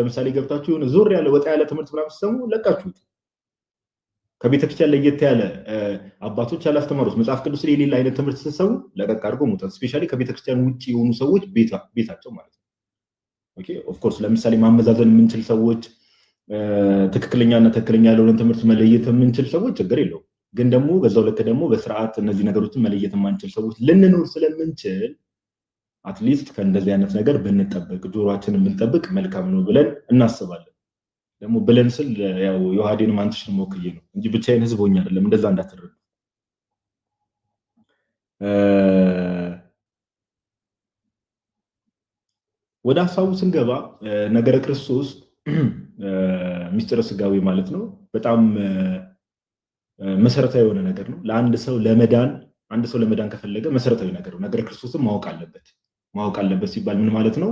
ለምሳሌ ገብታችሁ የሆነ ዞር ያለ ወጣ ያለ ትምህርት ምናምን ሲሰሙ ለቃችሁት። ከቤተክርስቲያን ለየት ያለ አባቶች ያላስተማሩት መጽሐፍ ቅዱስ ላይ የሌለ አይነት ትምህርት ሲሰሙ ለቀቅ አድርጎ መውጣት። ስፔሻሊ ከቤተክርስቲያን ውጪ የሆኑ ሰዎች ቤታቸው ማለት ነው። ኦኬ ኦፍ ኮርስ ለምሳሌ ማመዛዘን የምንችል ሰዎች ትክክለኛና ትክክለኛ ያለውን ትምህርት መለየት የምንችል ሰዎች ችግር የለውም። ግን ደግሞ በዛው ልክ ደግሞ በስርዓት እነዚህ ነገሮችን መለየት የማንችል ሰዎች ልንኖር ስለምንችል አትሊስት ከእንደዚህ አይነት ነገር ብንጠብቅ ጆሮአችንን ብንጠብቅ መልካም ነው ብለን እናስባለን። ደግሞ ብለን ስል ያው ዮሐዴን ማንትሽን ሞክዬ ነው እንጂ ብቻዬን ህዝብ ሆኜ አይደለም። እንደዛ እንዳትረዱ። ወደ ሐሳቡ ስንገባ ነገረ ክርስቶስ ሚስጥረ ስጋዊ ማለት ነው በጣም መሰረታዊ የሆነ ነገር ነው። ለአንድ ሰው ለመዳን አንድ ሰው ለመዳን ከፈለገ መሰረታዊ ነገር ነው። ነገረ ክርስቶስን ማወቅ አለበት ሲባል ምን ማለት ነው?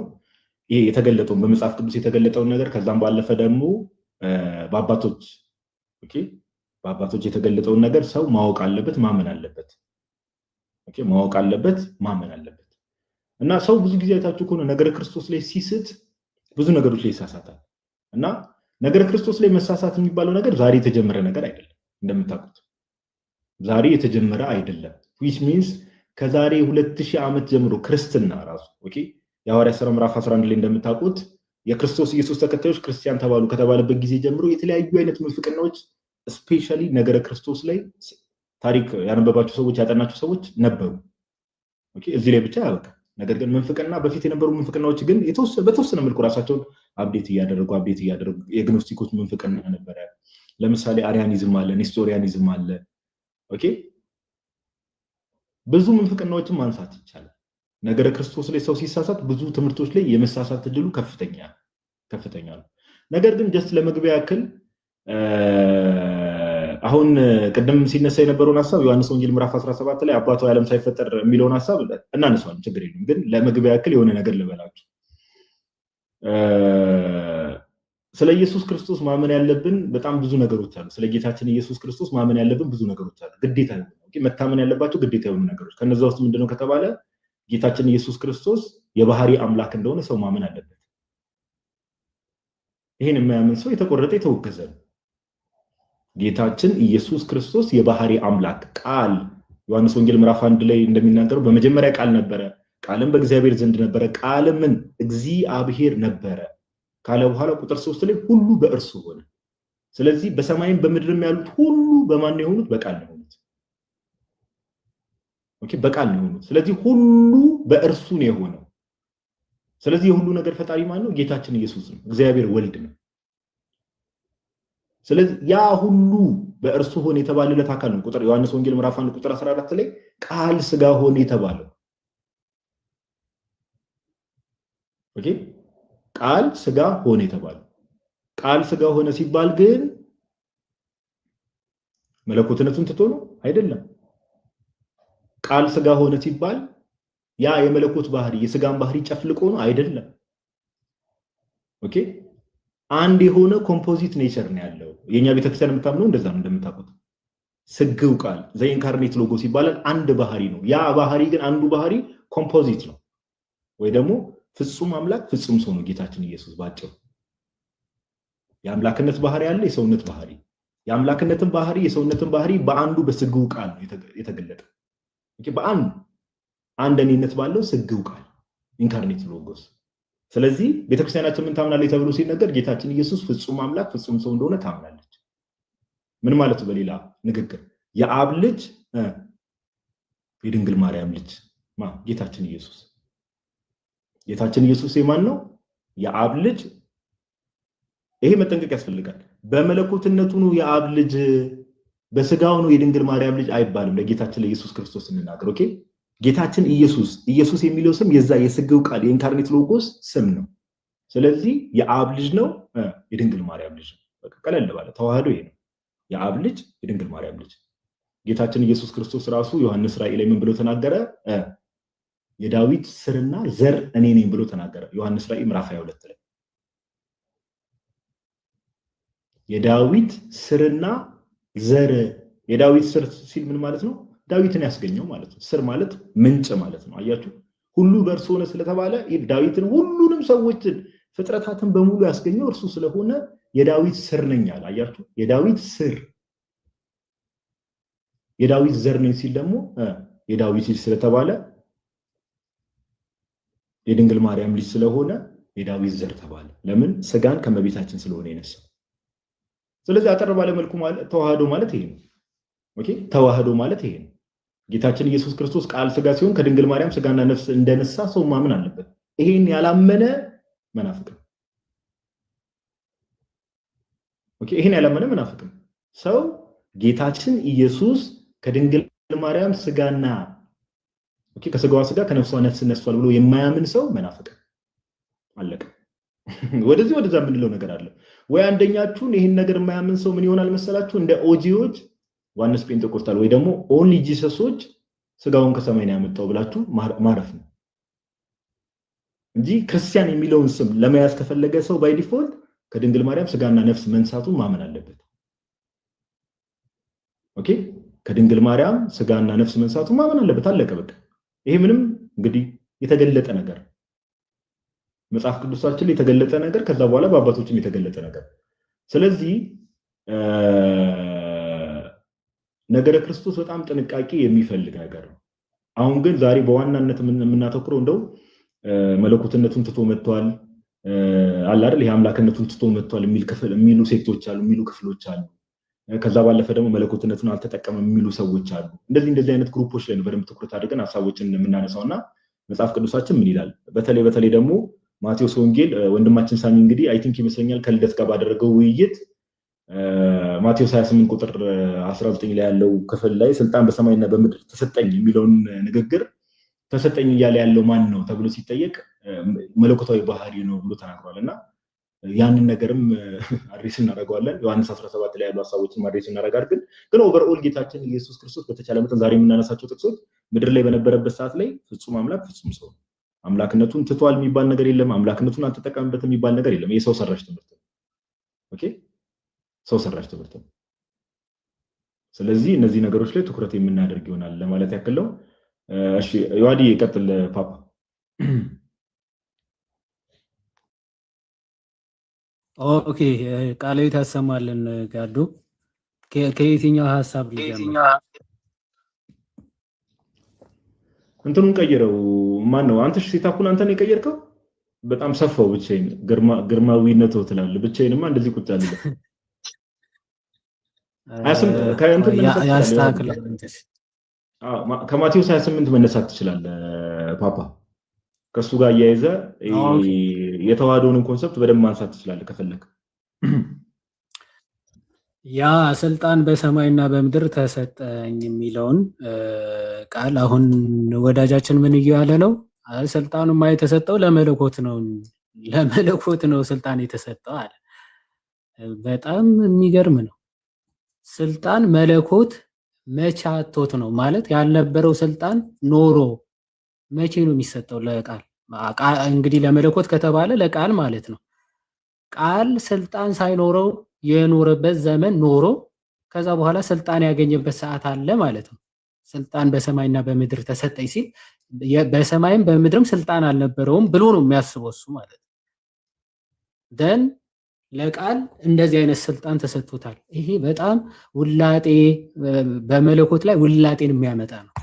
ይሄ የተገለጠውን በመጽሐፍ ቅዱስ የተገለጠውን ነገር ከዛም ባለፈ ደግሞ በአባቶች የተገለጠውን ነገር ሰው ማወቅ አለበት፣ ማመን አለበት። ማወቅ አለበት፣ ማመን አለበት። እና ሰው ብዙ ጊዜ አይታችሁ ከሆነ ነገረ ክርስቶስ ላይ ሲስት ብዙ ነገሮች ላይ ይሳሳታል። እና ነገረ ክርስቶስ ላይ መሳሳት የሚባለው ነገር ዛሬ የተጀመረ ነገር አይደለም። እንደምታውቁት ዛሬ የተጀመረ አይደለም። which means ከዛሬ 2000 ዓመት ጀምሮ ክርስትና ራሱ የሐዋርያት ሥራ ምዕራፍ 11 ላይ እንደምታውቁት የክርስቶስ ኢየሱስ ተከታዮች ክርስቲያን ተባሉ ከተባለበት ጊዜ ጀምሮ የተለያዩ አይነት ምንፍቅናዎች ስፔሻሊ ነገረ ክርስቶስ ላይ ታሪክ ያነበባችሁ ሰዎች ያጠናችሁ ሰዎች ነበሩ። እዚህ ላይ ብቻ ያበቃ። ነገር ግን ምንፍቅና በፊት የነበሩ ምንፍቅናዎች ግን በተወሰነ መልኩ ራሳቸውን አፕዴት እያደረጉ የግኖስቲኮች ምንፍቅና ነበረ። ለምሳሌ አሪያኒዝም አለ፣ ኔስቶሪያኒዝም አለ። ብዙ ምንፍቅናዎችን ማንሳት ይቻላል። ነገረ ክርስቶስ ላይ ሰው ሲሳሳት ብዙ ትምህርቶች ላይ የመሳሳት እድሉ ከፍተኛ ነው። ነገር ግን ጀስት ለመግቢያ ያክል አሁን ቅድም ሲነሳ የነበረውን ሐሳብ ዮሐንስ ወንጌል ምዕራፍ 17 ላይ አባቱ ዓለም ሳይፈጠር የሚለውን ሐሳብ እናነሳዋለን፣ ችግር የለም። ግን ለመግቢያ ያክል የሆነ ነገር ልበላችሁ። ስለ ኢየሱስ ክርስቶስ ማመን ያለብን በጣም ብዙ ነገሮች አሉ። ስለ ጌታችን ኢየሱስ ክርስቶስ ማመን ያለብን ብዙ ነገሮች አሉ። ግዴታ ነው። መታመን ያለባቸው ግዴታ የሆኑ ነገሮች ከነዛ ውስጥ ምንድነው ከተባለ ጌታችን ኢየሱስ ክርስቶስ የባህሪ አምላክ እንደሆነ ሰው ማመን አለበት። ይሄን የማያምን ሰው የተቆረጠ የተወገዘ ነው። ጌታችን ኢየሱስ ክርስቶስ የባህሪ አምላክ ቃል ዮሐንስ ወንጌል ምዕራፍ 1 ላይ እንደሚናገረው በመጀመሪያ ቃል ነበረ፣ ቃልም በእግዚአብሔር ዘንድ ነበረ፣ ቃልም እግዚአብሔር ነበረ ካለ በኋላ ቁጥር 3 ላይ ሁሉ በእርሱ ሆነ። ስለዚህ በሰማይም በምድርም ያሉት ሁሉ በማን ነው የሆኑት? በቃል ነው የሆኑት። በቃል ነው የሆኑት። ስለዚህ ሁሉ በእርሱ ነው የሆነው። ስለዚህ የሁሉ ነገር ፈጣሪ ማን ነው? ጌታችን ኢየሱስ ነው፣ እግዚአብሔር ወልድ ነው። ስለዚህ ያ ሁሉ በእርሱ ሆነ የተባለለት አካል ነው። ዮሐንስ ወንጌል ምዕራፍ 1 ቁጥር 14 ላይ ቃል ስጋ ሆነ የተባለው ቃል ስጋ ሆነ የተባለው ቃል ስጋ ሆነ ሲባል ግን መለኮትነቱን ትቶ ነው አይደለም። ቃል ስጋ ሆነ ሲባል ያ የመለኮት ባህሪ የስጋን ባህሪ ጨፍልቆ ነው አይደለም። አንድ የሆነ ኮምፖዚት ኔቸር ነው ያለው። የኛ ቤተክርስቲያን የምታምነው እንደዛ ነው። እንደምታውቁት ስግው ቃል ዘኢንካርኔት ሎጎስ ይባላል። አንድ ባህሪ ነው። ያ ባህሪ ግን አንዱ ባህሪ ኮምፖዚት ነው ወይ ደግሞ ፍጹም አምላክ ፍጹም ሰው ነው ጌታችን ኢየሱስ። ባጭሩ የአምላክነት ባህሪ ያለ የሰውነት ባህሪ፣ የአምላክነትን ባህሪ የሰውነትን ባህሪ በአንዱ በስግው ቃል ነው የተገለጠ። በአንዱ አንደኝነት ባለው ስግው ቃል ኢንካርኔት ሎጎስ። ስለዚህ ቤተክርስቲያናችን ምን ታምናለች ተብሎ ሲነገር ጌታችን ኢየሱስ ፍጹም አምላክ ፍጹም ሰው እንደሆነ ታምናለች። ምን ማለት ነው? በሌላ ንግግር የአብ ልጅ የድንግል ማርያም ልጅ ጌታችን ኢየሱስ። ጌታችን ኢየሱስ የማን ነው? የአብ ልጅ። ይሄ መጠንቀቅ ያስፈልጋል። በመለኮትነቱ ነው የአብ ልጅ፣ በስጋው ነው የድንግል ማርያም ልጅ አይባልም። ለጌታችን ለኢየሱስ ክርስቶስ እንናገር። ጌታችን ኢየሱስ የሚለው ስም የዛ የስግው ቃል የኢንካርኔት ሎጎስ ስም ነው። ስለዚህ የአብ ልጅ ነው፣ የድንግል ማርያም ልጅ ነው። በቃ ቀለል ባለ ተዋህዶ ይሄ ነው። የአብ ልጅ የድንግል ማርያም ልጅ። ጌታችን ኢየሱስ ክርስቶስ ራሱ ዮሐንስ ራእይ ላይ ምን ብሎ ተናገረ? የዳዊት ስርና ዘር እኔ ነኝ ብሎ ተናገረ። ዮሐንስ ራእይ ምዕራፍ 22 ላይ የዳዊት ስርና ዘር። የዳዊት ስር ሲል ምን ማለት ነው? ዳዊትን ያስገኘው ማለት ነው። ስር ማለት ምንጭ ማለት ነው። አያችሁ፣ ሁሉ በእርሱ ሆነ ስለተባለ ዳዊትን ሁሉንም ሰዎችን ፍጥረታትን በሙሉ ያስገኘው እርሱ ስለሆነ የዳዊት ስር ነኝ አለ። አያችሁ፣ የዳዊት ስር የዳዊት ዘር ነኝ ሲል ደግሞ የዳዊት ልጅ ስለተባለ የድንግል ማርያም ልጅ ስለሆነ የዳዊት ዘር ተባለ። ለምን? ስጋን ከመቤታችን ስለሆነ የነሳው። ስለዚህ አጠር ባለ መልኩ ማለት ተዋህዶ ማለት ይሄ ነው። ኦኬ፣ ተዋህዶ ማለት ይሄ ነው። ጌታችን ኢየሱስ ክርስቶስ ቃል ስጋ ሲሆን ከድንግል ማርያም ስጋና ነፍስ እንደነሳ ሰው ማመን አለበት። ይሄን ያላመነ መናፍቅ ነው። ኦኬ፣ ይሄን ያላመነ መናፍቅ ነው። ሰው ጌታችን ኢየሱስ ከድንግል ማርያም ስጋና ከስጋዋ ስጋ ከነፍሷ ነፍስ ነስቷል ብሎ የማያምን ሰው መናፍቅ አለቀ። ወደዚህ ወደዛ የምንለው ነገር አለ ወይ? አንደኛችሁን ይህን ነገር የማያምን ሰው ምን ይሆናል መሰላችሁ? እንደ ኦጂዎች ዋነስ ጴንጤቆስታል ወይ ደግሞ ኦንሊ ጂሰሶች ስጋውን ከሰማይ ነው ያመጣው ብላችሁ ማረፍ ነው እንጂ ክርስቲያን የሚለውን ስም ለመያዝ ከፈለገ ሰው ባይ ዲፎልት ከድንግል ማርያም ስጋና ነፍስ መንሳቱን ማመን አለበት። ኦኬ፣ ከድንግል ማርያም ስጋና ነፍስ መንሳቱን ማመን አለበት። አለቀ በቃ። ይሄ ምንም እንግዲህ የተገለጠ ነገር መጽሐፍ ቅዱሳችን ላይ የተገለጠ ነገር፣ ከዛ በኋላ በአባቶችም የተገለጠ ነገር። ስለዚህ ነገረ ክርስቶስ በጣም ጥንቃቄ የሚፈልግ ነገር ነው። አሁን ግን ዛሬ በዋናነት የምናተኩረው እንደው መለኮትነቱን ትቶ መጥቷል አለ አይደል? ይሄ አምላክነቱን ትቶ መጥቷል የሚሉ ሴክቶች አሉ፣ የሚሉ ክፍሎች አሉ። ከዛ ባለፈ ደግሞ መለኮትነቱን አልተጠቀመም የሚሉ ሰዎች አሉ። እንደዚህ አይነት ግሩፖች ላይ ነው በደንብ ትኩረት አድርገን ሀሳቦችን የምናነሳውና መጽሐፍ ቅዱሳችን ምን ይላል? በተለይ ደግሞ ማቴዎስ ወንጌል ወንድማችን ሳሚ እንግዲህ አይ ቲንክ ይመስለኛል ከልደት ጋር ባደረገው ውይይት ማቴዎስ 28 ቁጥር 19 ላይ ያለው ክፍል ላይ ስልጣን በሰማይና በምድር ተሰጠኝ የሚለውን ንግግር ተሰጠኝ እያለ ያለው ማን ነው ተብሎ ሲጠየቅ መለኮታዊ ባህሪ ነው ብሎ ተናግሯልና ያንን ነገርም አድሬስ እናደርገዋለን። ዮሐንስ 17 ላይ ያሉ ሀሳቦችን አድሬስ እናደርጋለን። ግን ኦቨርኦል ጌታችን ኢየሱስ ክርስቶስ በተቻለ መጠን ዛሬ የምናነሳቸው ጥቅሶች ምድር ላይ በነበረበት ሰዓት ላይ ፍጹም አምላክ ፍጹም ሰው፣ አምላክነቱን ትቷል የሚባል ነገር የለም። አምላክነቱን አልተጠቀምበት የሚባል ነገር የለም። ይሄ ሰው ሰራሽ ትምህርት ነው። ኦኬ፣ ሰው ሰራሽ ትምህርት ነው። ስለዚህ እነዚህ ነገሮች ላይ ትኩረት የምናደርግ ይሆናል ለማለት ያክል ነው። እሺ ዮሐዲ ይቀጥል ፓፓ። ኦኬ፣ ቃለ ታሰማልን ጋዱ። ከየትኛው ሀሳብ ልጀምር? እንትኑን ቀይረው። ማን ነው አንተ? ሴታፑን አንተ ነው የቀየርከው? በጣም ሰፋው። ብቻዬን ግርማዊነት ትላለህ። ብቻዬንማ እንደዚህ ቁጭ አለ። ከማቴዎስ 28 መነሳት ትችላለህ ፓፓ። ከሱ ጋር እያይዘ የተዋህዶውን ኮንሰፕት በደንብ ማንሳት ትችላለህ ከፈለክ። ያ ስልጣን በሰማይና በምድር ተሰጠኝ የሚለውን ቃል አሁን ወዳጃችን ምን እያለ ነው? ስልጣኑማ የተሰጠው ለመለኮት ነው ስልጣን የተሰጠው አለ። በጣም የሚገርም ነው። ስልጣን መለኮት መቼ አጥቶት ነው ማለት ያልነበረው ስልጣን ኖሮ መቼ ነው የሚሰጠው? ለቃል እንግዲህ ለመለኮት ከተባለ ለቃል ማለት ነው። ቃል ስልጣን ሳይኖረው የኖረበት ዘመን ኖሮ ከዛ በኋላ ስልጣን ያገኘበት ሰዓት አለ ማለት ነው። ስልጣን በሰማይና በምድር ተሰጠኝ ሲል በሰማይም በምድርም ስልጣን አልነበረውም ብሎ ነው የሚያስበው እሱ ማለት ነው። ደን ለቃል እንደዚህ አይነት ስልጣን ተሰጥቶታል። ይሄ በጣም ውላጤ በመለኮት ላይ ውላጤን የሚያመጣ ነው።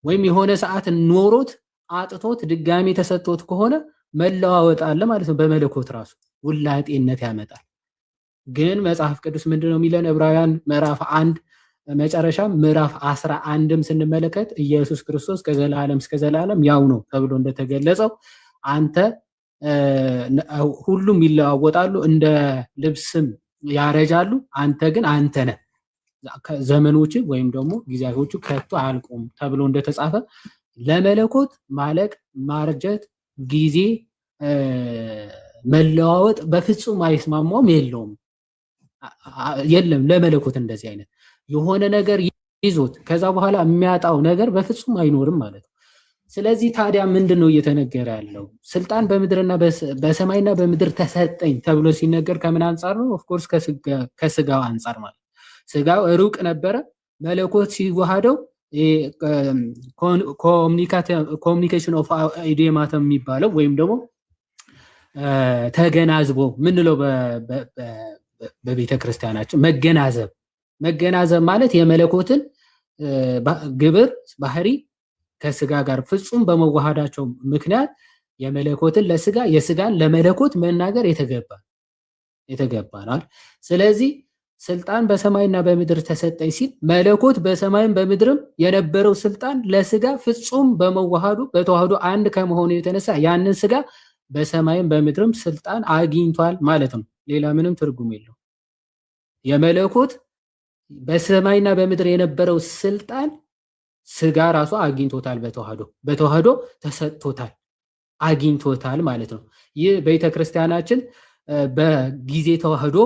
ወይም የሆነ ሰዓት ኖሮት አጥቶት ድጋሚ ተሰጥቶት ከሆነ መለዋወጥ አለ ማለት ነው። በመለኮት ራሱ ውላጤነት ያመጣል። ግን መጽሐፍ ቅዱስ ምንድነው የሚለን? ዕብራውያን ምዕራፍ 1 መጨረሻ ምዕራፍ 11ም ስንመለከት ኢየሱስ ክርስቶስ ከዘላለም እስከ ዘላለም ያው ነው ተብሎ እንደተገለጸው አንተ ሁሉም ይለዋወጣሉ እንደ ልብስም ያረጃሉ፣ አንተ ግን አንተ ነህ፣ ዘመኖች ወይም ደግሞ ጊዜያቶቹ ከቶ አያልቁም ተብሎ እንደተጻፈ ለመለኮት ማለቅ፣ ማርጀት፣ ጊዜ መለዋወጥ በፍጹም አይስማማውም፣ የለም። ለመለኮት እንደዚህ አይነት የሆነ ነገር ይዞት ከዛ በኋላ የሚያጣው ነገር በፍጹም አይኖርም ማለት ነው። ስለዚህ ታዲያ ምንድነው እየተነገረ ያለው? ስልጣን በምድርና በሰማይና በምድር ተሰጠኝ ተብሎ ሲነገር ከምን አንጻር ነው? ኦፍ ኮርስ ከስጋው አንጻር ማለት ነው። ስጋው ሩቅ ነበረ። መለኮት ሲዋሃደው ኮሚኒኬሽን ኦፍ ኢዲየማተም የሚባለው ወይም ደግሞ ተገናዝቦ ምንለው በቤተ ክርስቲያናችን መገናዘብ ማለት የመለኮትን ግብር ባህሪ ከስጋ ጋር ፍጹም በመዋሃዳቸው ምክንያት የመለኮትን ለስጋ የስጋን ለመለኮት መናገር የተገባ ነው። ስለዚህ ስልጣን በሰማይና በምድር ተሰጠኝ ሲል መለኮት በሰማይም በምድርም የነበረው ስልጣን ለስጋ ፍጹም በመዋሃዱ በተዋህዶ አንድ ከመሆኑ የተነሳ ያንን ስጋ በሰማይም በምድርም ስልጣን አግኝቷል ማለት ነው። ሌላ ምንም ትርጉም የለው። የመለኮት በሰማይና በምድር የነበረው ስልጣን ስጋ ራሱ አግኝቶታል፣ በተዋህዶ ተሰጥቶታል፣ አግኝቶታል ማለት ነው። ይህ ቤተክርስቲያናችን በጊዜ ተዋህዶ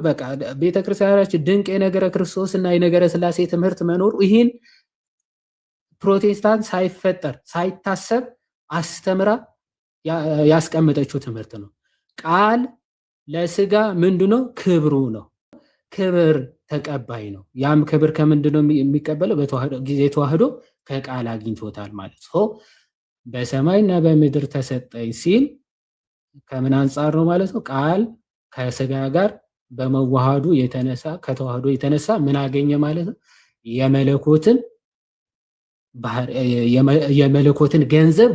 በቃ ቤተክርስቲያናችን ድንቅ የነገረ ክርስቶስ እና የነገረ ስላሴ ትምህርት መኖሩ ይህን ፕሮቴስታንት ሳይፈጠር ሳይታሰብ አስተምራ ያስቀመጠችው ትምህርት ነው። ቃል ለስጋ ምንድነው? ክብሩ ነው። ክብር ተቀባይ ነው። ያም ክብር ከምንድነው የሚቀበለው? ጊዜ ተዋህዶ ከቃል አግኝቶታል ማለት ነው። በሰማይና በምድር ተሰጠኝ ሲል ከምን አንጻር ነው ማለት ነው? ቃል ከስጋ ጋር በመዋሃዱ የተነሳ ከተዋህዶ የተነሳ ምን አገኘ ማለት ነው? የመለኮትን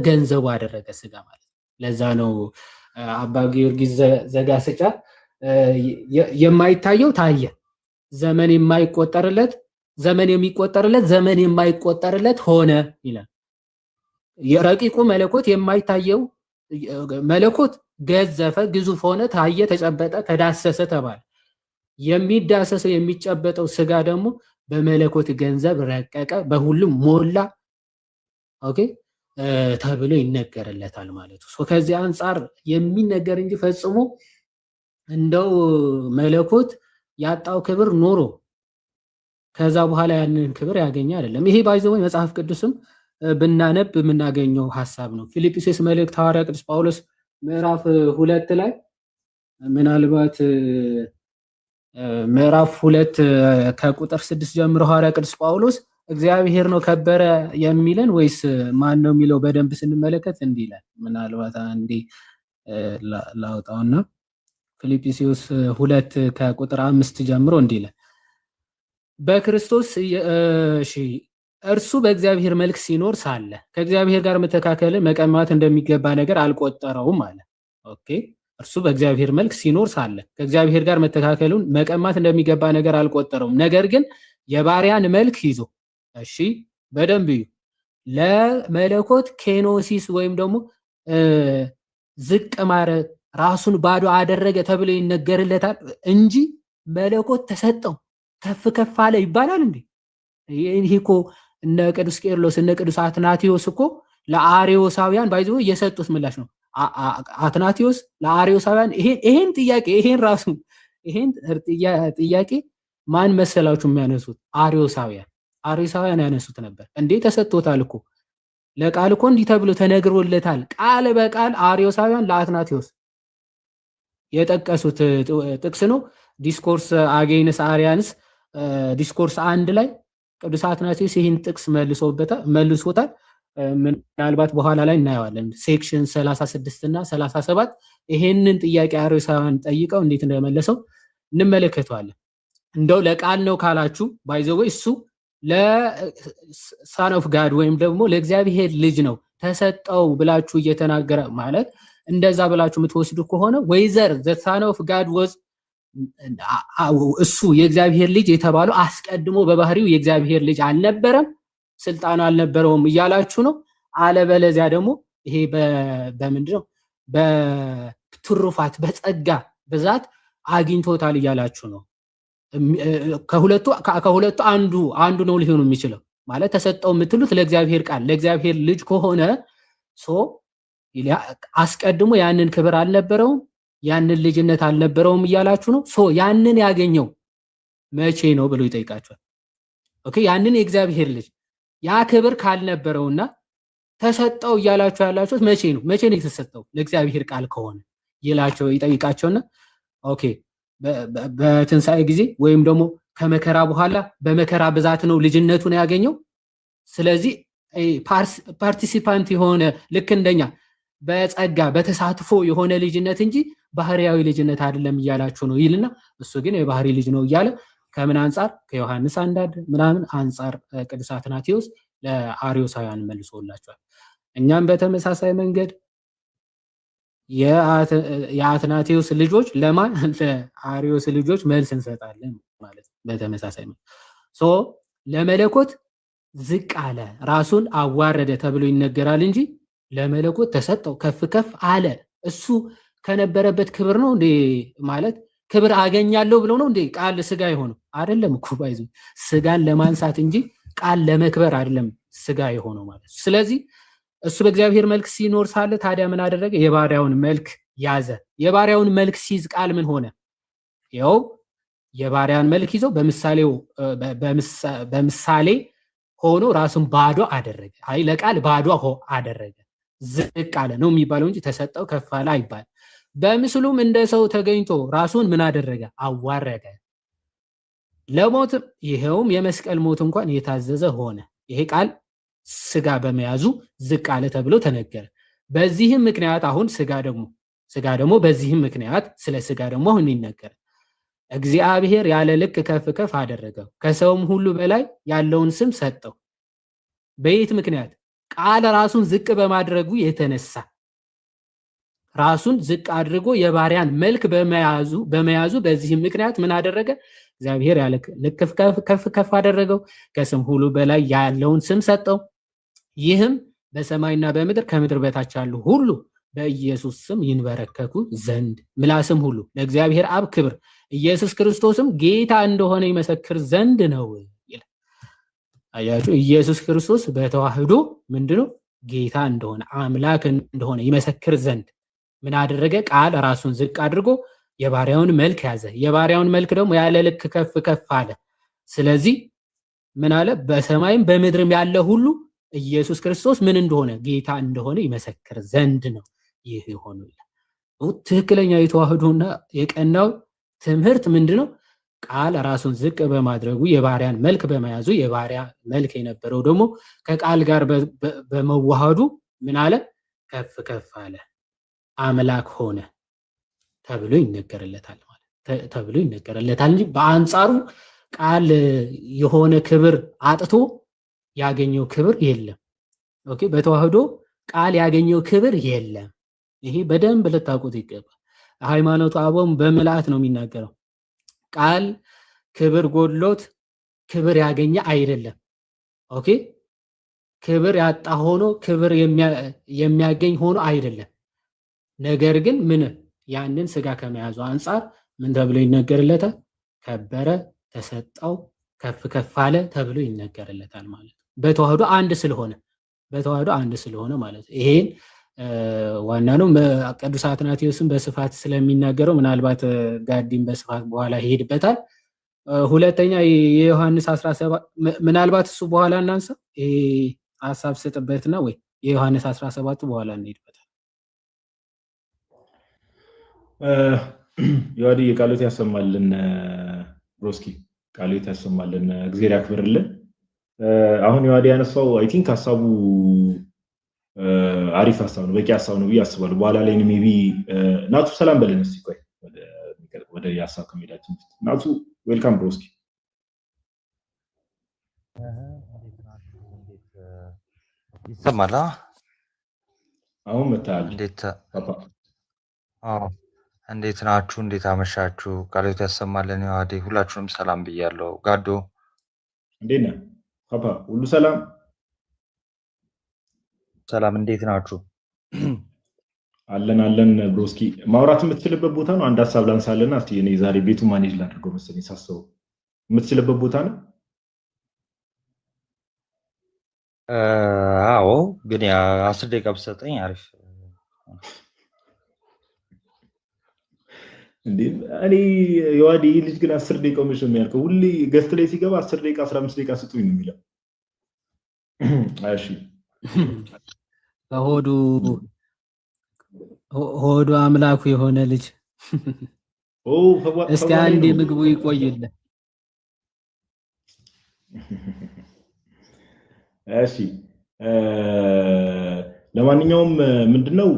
ገንዘቡ አደረገ ስጋ ማለት ነው። ለዛ ነው አባ ጊዮርጊስ ዘጋስጫ የማይታየው ታየ፣ ዘመን የማይቆጠርለት ሆነ ይላል። የረቂቁ መለኮት የማይታየው መለኮት ገዘፈ፣ ግዙፍ ሆነ፣ ታየ፣ ተጨበጠ፣ ተዳሰሰ ተባለ። የሚዳሰሰው የሚጨበጠው ስጋ ደግሞ በመለኮት ገንዘብ ረቀቀ፣ በሁሉም ሞላ ኦኬ ተብሎ ይነገርለታል ማለት ነው። ከዚህ አንጻር የሚነገር እንጂ ፈጽሞ እንደው መለኮት ያጣው ክብር ኖሮ ከዛ በኋላ ያንን ክብር ያገኘ አይደለም። ይሄ ባይዘው መጽሐፍ ቅዱስም ብናነብ የምናገኘው ሐሳብ ነው። ፊልጵስዩስ መልእክት ሐዋርያ ቅዱስ ጳውሎስ ምዕራፍ 2 ላይ ምናልባት ምዕራፍ 2 ከቁጥር 6 ጀምሮ ሐዋርያ ቅዱስ ጳውሎስ እግዚአብሔር ነው ከበረ የሚለን ወይስ ማን ነው የሚለው በደንብ ስንመለከት እንዲህ ይላል። ምናልባት አንዴ ላውጣውና ፊልጵስዩስ 2 ከቁጥር 5 ጀምሮ እንዲህ ይላል። በክርስቶስ እርሱ በእግዚአብሔር መልክ ሲኖር ሳለ ከእግዚአብሔር ጋር መተካከልን መቀማት እንደሚገባ ነገር አልቆጠረውም አለ። ኦኬ እርሱ በእግዚአብሔር መልክ ሲኖር ሳለ ከእግዚአብሔር ጋር መተካከሉን መቀማት እንደሚገባ ነገር አልቆጠረውም። ነገር ግን የባሪያን መልክ ይዞ እሺ በደንብ እዩ፣ ለመለኮት ኬኖሲስ ወይም ደግሞ ዝቅ ማድረግ ራሱን ባዶ አደረገ ተብሎ ይነገርለታል እንጂ መለኮት ተሰጠው ከፍ አለ ይባላል እንዴ? ይሄ እኮ እነ ቅዱስ ቄርሎስ እነ ቅዱስ አትናቴዎስ እኮ ለአሪዮሳውያን ባይዘው የሰጡት ምላሽ ነው። አትናቴዎስ ለአሪዮሳውያን ይሄን ጥያቄ ማን መሰላችሁ የሚያነሱት? አሪዮሳውያን ያነሱት ነበር። እንዴ ተሰጥቶታል እኮ ለቃል እኮ እንዲህ ተብሎ ተነግሮለታል። ቃል በቃል አሪዮሳውያን ለአትናቴዎስ የጠቀሱት ጥቅስ ነው። ዲስኮርስ አጌንስ አሪያንስ ዲስኮርስ 1 ላይ ቅዱስ አትናቴዎስ ይህን ጥቅስ መልሶታል። ምናልባት በኋላ ላይ እናየዋለን። ሴክሽን 36 እና 37 ይሄንን ጥያቄ አሪዮሳውያን ጠይቀው እንዴት እንደመለሰው እንመለከተዋለን። እንደው ለቃል ነው ካላችሁ ባይዘው እሱ ለሳን ኦፍ ጋድ ወይም ደግሞ ለእግዚአብሔር ልጅ ነው ተሰጠው ብላችሁ እየተናገረ ማለት እንደዛ ብላችሁ የምትወስዱ ከሆነ ወይዘር ዘ ሳን ኦፍ ጋድ ወዝ እሱ የእግዚአብሔር ልጅ የተባለው አስቀድሞ በባህሪው የእግዚአብሔር ልጅ አልነበረም፣ ስልጣኑ አልነበረውም እያላችሁ ነው። አለበለዚያ ደግሞ ይሄ በምንድነው በትሩፋት በጸጋ ብዛት አግኝቶታል እያላችሁ ነው። ከሁለቱ አንዱ ነው ሊሆን የሚችለው ማለት ተሰጠው የምትሉት ለእግዚአብሔር ቃል ለእግዚአብሔር ልጅ ከሆነ አስቀድሞ ያንን ክብር አልነበረውም፣ ያንን ልጅነት አልነበረውም እያላችሁ ነው። ያንን ያገኘው መቼ ነው ብሎ ይጠይቃቸዋል። ኦኬ ያንን የእግዚአብሔር ልጅ ያ ክብር ካልነበረውና ተሰጠው እያላችሁ ያላችሁት መቼ ነው የተሰጠው? ለእግዚአብሔር ቃል ከሆነ ይጠይቃቸውና ኦኬ በትንሣኤ ጊዜ ወይም ደግሞ ከመከራ በኋላ በመከራ ብዛት ነው ልጅነቱን ያገኘው። ስለዚህ ፓርቲሲፓንት የሆነ ልክ እንደኛ በጸጋ በተሳትፎ የሆነ ልጅነት እንጂ ባህሪያዊ ልጅነት አይደለም እያላችሁ ነው ይልና እሱ ግን የባህሪ ልጅ ነው እያለ ከምን አንጻር ከዮሐንስ አንዳንድ ምናምን አንጻር ቅዱስ አትናቴዎስ ለአርዮሳውያን መልሶላቸዋል። እኛም በተመሳሳይ መንገድ የአትናቴዎስ ልጆች ለማን ለአርዮስ ልጆች መልስ እንሰጣለን ማለት ነው። በተመሳሳይ ለመለኮት ዝቅ አለ ራሱን አዋረደ ተብሎ ይነገራል እንጂ ለመለኮት ተሰጠው ከፍ ከፍ አለ። እሱ ከነበረበት ክብር ነው እንዴ ማለት ክብር አገኛለሁ ብሎ ነው እንዴ ቃል ስጋ የሆነው? አይደለም እኮ ባይዙ ስጋን ለማንሳት እንጂ ቃል ለመክበር አይደለም ስጋ የሆነው ማለት። ስለዚህ እሱ በእግዚአብሔር መልክ ሲኖር ሳለ ታዲያ ምን አደረገ? የባሪያውን መልክ ያዘ። የባሪያውን መልክ ሲይዝ ቃል ምን ሆነ? ያው የባሪያን መልክ ይዘው በምሳሌ ሆኖ ራሱን ባዶ አደረገ። አይ ለቃል ባዶ አደረገ፣ ዝቅ አለ ነው የሚባለው እንጂ ተሰጠው ከፍ አለ አይባል። በምስሉም እንደ ሰው ተገኝቶ ራሱን ምን አደረገ? አዋረደ፣ ለሞትም ይሄውም የመስቀል ሞት እንኳን የታዘዘ ሆነ። ይሄ ቃል ስጋ በመያዙ ዝቅ አለ ተብሎ ተነገረ። በዚህም ምክንያት አሁን ስጋ ደግሞ በዚህም ምክንያት ስለ ስጋ ደግሞ አሁን ይነገራል። እግዚአብሔር ያለ ልክ ከፍ ከፍ አደረገው፣ ከሰውም ሁሉ በላይ ያለውን ስም ሰጠው። በየት ምክንያት? ቃል ራሱን ዝቅ በማድረጉ የተነሳ ራሱን ዝቅ አድርጎ የባሪያን መልክ በመያዙ በዚህም ምክንያት ምን አደረገ? እግዚአብሔር ያለ ልክ ከፍ ከፍ አደረገው፣ ከስም ሁሉ በላይ ያለውን ስም ሰጠው። ይህም በሰማይና በምድር ከምድር በታች ያሉ ሁሉ በኢየሱስ ስም ይንበረከኩ ዘንድ ምላስም ሁሉ ለእግዚአብሔር አብ ክብር ኢየሱስ ክርስቶስም ጌታ እንደሆነ ይመሰክር ዘንድ ነው ይላል። አያችሁ፣ ኢየሱስ ክርስቶስ በተዋህዶ ምንድነው? ጌታ እንደሆነ አምላክ እንደሆነ ይመሰክር ዘንድ ምን አደረገ? ቃል ራሱን ዝቅ አድርጎ የባሪያውን መልክ ያዘ። የባሪያውን መልክ ደግሞ ያለ ልክ ከፍ ከፍ አለ። ስለዚህ ምን አለ? በሰማይም በምድርም ያለ ሁሉ ኢየሱስ ክርስቶስ ምን እንደሆነ ጌታ እንደሆነ ይመሰክር ዘንድ ነው ይህ የሆነው ይላል። ትክክለኛ የተዋህዶና የቀናው ትምህርት ምንድነው? ቃል ራሱን ዝቅ በማድረጉ የባሪያን መልክ በመያዙ የባሪያ መልክ የነበረው ደግሞ ከቃል ጋር በመዋሃዱ ምን አለ? ከፍ ከፍ አለ፣ አምላክ ሆነ ተብሎ ይነገርለታል ተብሎ ይነገርለታል እንጂ በአንጻሩ ቃል የሆነ ክብር አጥቶ ያገኘው ክብር የለም። ኦኬ፣ በተዋህዶ ቃል ያገኘው ክብር የለም። ይሄ በደንብ ልታውቁት ይገባል። ሃይማኖቱ አበውም በምልአት ነው የሚናገረው። ቃል ክብር ጎድሎት ክብር ያገኘ አይደለም። ኦኬ፣ ክብር ያጣ ሆኖ ክብር የሚያገኝ ሆኖ አይደለም። ነገር ግን ምን ያንን ስጋ ከመያዙ አንጻር ምን ተብሎ ይነገርለታል? ከበረ፣ ተሰጠው፣ ከፍ ከፍ አለ ተብሎ ይነገርለታል ማለት ነው። በተዋህዶ አንድ ስለሆነ ማለት ነው። ይሄን ዋና ነው። ቅዱስ አትናቴዎስን በስፋት ስለሚናገረው ምናልባት ጋዲም በስፋት በኋላ ይሄድበታል። ሁለተኛ የዮሐንስ 17 ምናልባት እሱ በኋላ እናንሳ። ይሄ ሐሳብ ስጥበትና ወይ የዮሐንስ 17 በኋላ እንሄድበታል። ዮሐዲ ቃሎት ያሰማልን፣ ብሮስኪ ቃሎት ያሰማልን፣ እግዚአብሔር ያክብርልን። አሁን ዮሐዲ ያነሳው አይ ቲንክ ሐሳቡ አሪፍ ሐሳብ ነው፣ በቂ ሐሳብ ነው ብዬ አስባለሁ። በኋላ ላይ ሜቢ ናቱ ሰላም በለን እስቲ። ቆይ ወደ ሐሳብ ከመሄዳችን ናቱ ዌልካም ብሮስኪ። ይሰማል? አሁን መታል። እንዴት ፓፓ? አዎ፣ እንዴት ናችሁ? እንዴት አመሻችሁ? ቃሎት ያሰማልን። ዮሐዲ ሁላችሁንም ሰላም ብያለሁ። ጋዶ እንዴት ነህ ፓፓ? ሁሉ ሰላም ሰላም፣ እንዴት ናችሁ? አለን ብሮስኪ። ማውራት የምትችልበት ቦታ ነው። አንድ ሐሳብ ላንሳለና እስቲ እኔ ዛሬ ቤቱ ማኔጅ ላድርገው መሰለኝ ሳስበው። የምትችልበት ቦታ ነው? አዎ፣ ግን 10 ደቂቃ ብትሰጠኝ አሪፍ። እንዴ እኔ ዮሐዲ ልጅ ግን 10 ደቂቃው መቼ ነው የሚያልቀው? ሁሌ ገስት ላይ ሲገባ 10 ደቂቃ 15 ደቂቃ ስጡኝ ነው የሚለው። እሺ ሆዱ አምላኩ የሆነ ልጅ እስቲ አንዴ ምግቡ ይቆይልን። እሺ ለማንኛውም ምንድነው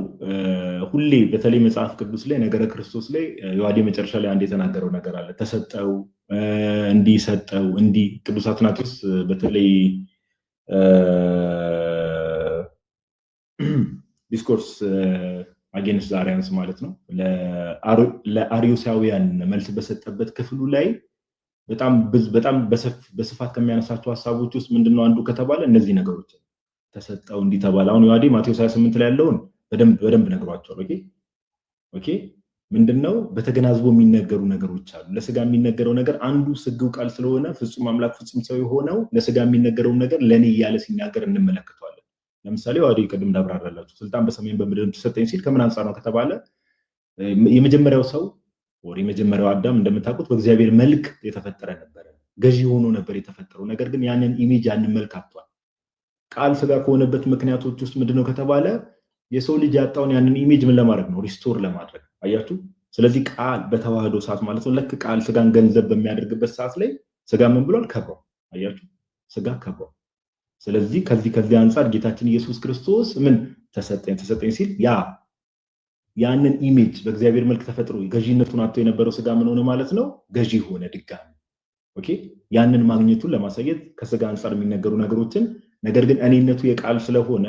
ሁሌ በተለይ መጽሐፍ ቅዱስ ላይ ነገረ ክርስቶስ ላይ ዮሐዴ መጨረሻ ላይ አንድ የተናገረው ነገር አለ። ተሰጠው እንዲሰጠው እንዲ ቅዱስ አትናቴዎስ በተለይ ዲስኮርስ አጌንስት አሪያንስ ማለት ነው ለአሪዮሳውያን መልስ በሰጠበት ክፍሉ ላይ በጣም በስፋት ከሚያነሳቸው ሀሳቦች ውስጥ ምንድነው አንዱ ከተባለ እነዚህ ነገሮች ተሰጠው እንዲተባለ አሁን ዮሐዴ ማቴዎስ 28 ላይ ያለውን በደንብ ነግሯቸዋል። ኦኬ ምንድነው በተገናዝቦ የሚነገሩ ነገሮች አሉ። ለስጋ የሚነገረው ነገር አንዱ ስግው ቃል ስለሆነ ፍጹም አምላክ ፍጹም ሰው የሆነው ለስጋ የሚነገረው ነገር ለኔ እያለ ሲናገር እንመለከተዋለን። ለምሳሌ ዮሐዴ ቅድም እንዳብራራላችሁ ስልጣን በሰማይም በምድርም ተሰጠኝ ሲል ከምን አንፃር ነው ከተባለ የመጀመሪያው ሰው ወር የመጀመሪያው አዳም እንደምታውቁት በእግዚአብሔር መልክ የተፈጠረ ነበር። ገዢ ሆኖ ነበር የተፈጠረው። ነገር ግን ያንን ኢሜጅ ያንን መልክ አጥቷል። ቃል ስጋ ከሆነበት ምክንያቶች ውስጥ ምንድነው ከተባለ የሰው ልጅ ያጣውን ያንን ኢሜጅ ምን ለማድረግ ነው? ሪስቶር ለማድረግ አያችሁ። ስለዚህ ቃል በተዋህዶ ሰዓት ማለት ነው ልክ ቃል ስጋን ገንዘብ በሚያደርግበት ሰዓት ላይ ስጋ ምን ብሏል? ከብሯል። አያችሁ፣ ስጋ ከብሯል። ስለዚህ ከዚህ አንፃር ጌታችን ኢየሱስ ክርስቶስ ምን ተሰጠኝ ሲል ያንን ኢሜጅ በእግዚአብሔር መልክ ተፈጥሮ ገዢነቱን አጥቶ የነበረው ስጋ ምን ሆነ ማለት ነው? ገዢ ሆነ ድጋሚ። ኦኬ ያንን ማግኘቱን ለማሳየት ከስጋ አንፃር የሚነገሩ ነገሮችን ነገር ግን እኔነቱ የቃል ስለሆነ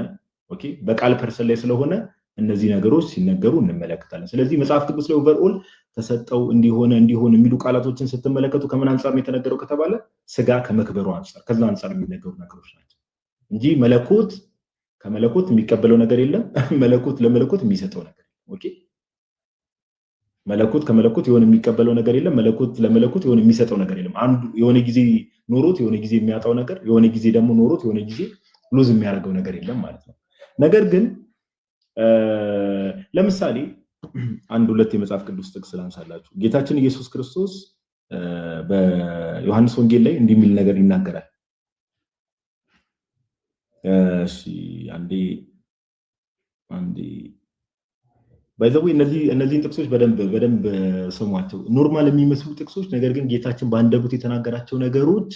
ኦኬ በቃል ፐርሰን ላይ ስለሆነ እነዚህ ነገሮች ሲነገሩ እንመለከታለን። ስለዚህ መጽሐፍ ቅዱስ ላይ ኦቨርኦል ተሰጠው እንዲሆን የሚሉ ቃላቶችን ስትመለከቱ ከምን አንፃር ነው የተነገረው ከተባለ ስጋ ከመክበሩ አንፃር ከዛ አንፃር የሚነገሩ ነገሮች ናቸው እንጂ መለኮት ከመለኮት የሚቀበለው ነገር የለም። መለኮት ለመለኮት የሚሰጠው ነገር ኦኬ መለኮት ከመለኮት የሆነ የሚቀበለው ነገር የለም። መለኮት ለመለኮት የሆነ የሚሰጠው ነገር የለም። አንዱ የሆነ ጊዜ ኖሮት የሆነ ጊዜ የሚያጣው ነገር፣ የሆነ ጊዜ ደግሞ ኖሮት የሆነ ጊዜ ሉዝ የሚያደርገው ነገር የለም ማለት ነው። ነገር ግን ለምሳሌ አንድ ሁለት የመጽሐፍ ቅዱስ ጥቅስ ላንሳላችሁ። ጌታችን ኢየሱስ ክርስቶስ በዮሐንስ ወንጌል ላይ እንዲህ የሚል ነገር ይናገራል። እሺ አንዴ ባይዘው እነዚህን ጥቅሶች በደንብ ስሟቸው። ኖርማል የሚመስሉ ጥቅሶች ነገር ግን ጌታችን በአንደበቱ የተናገራቸው ነገሮች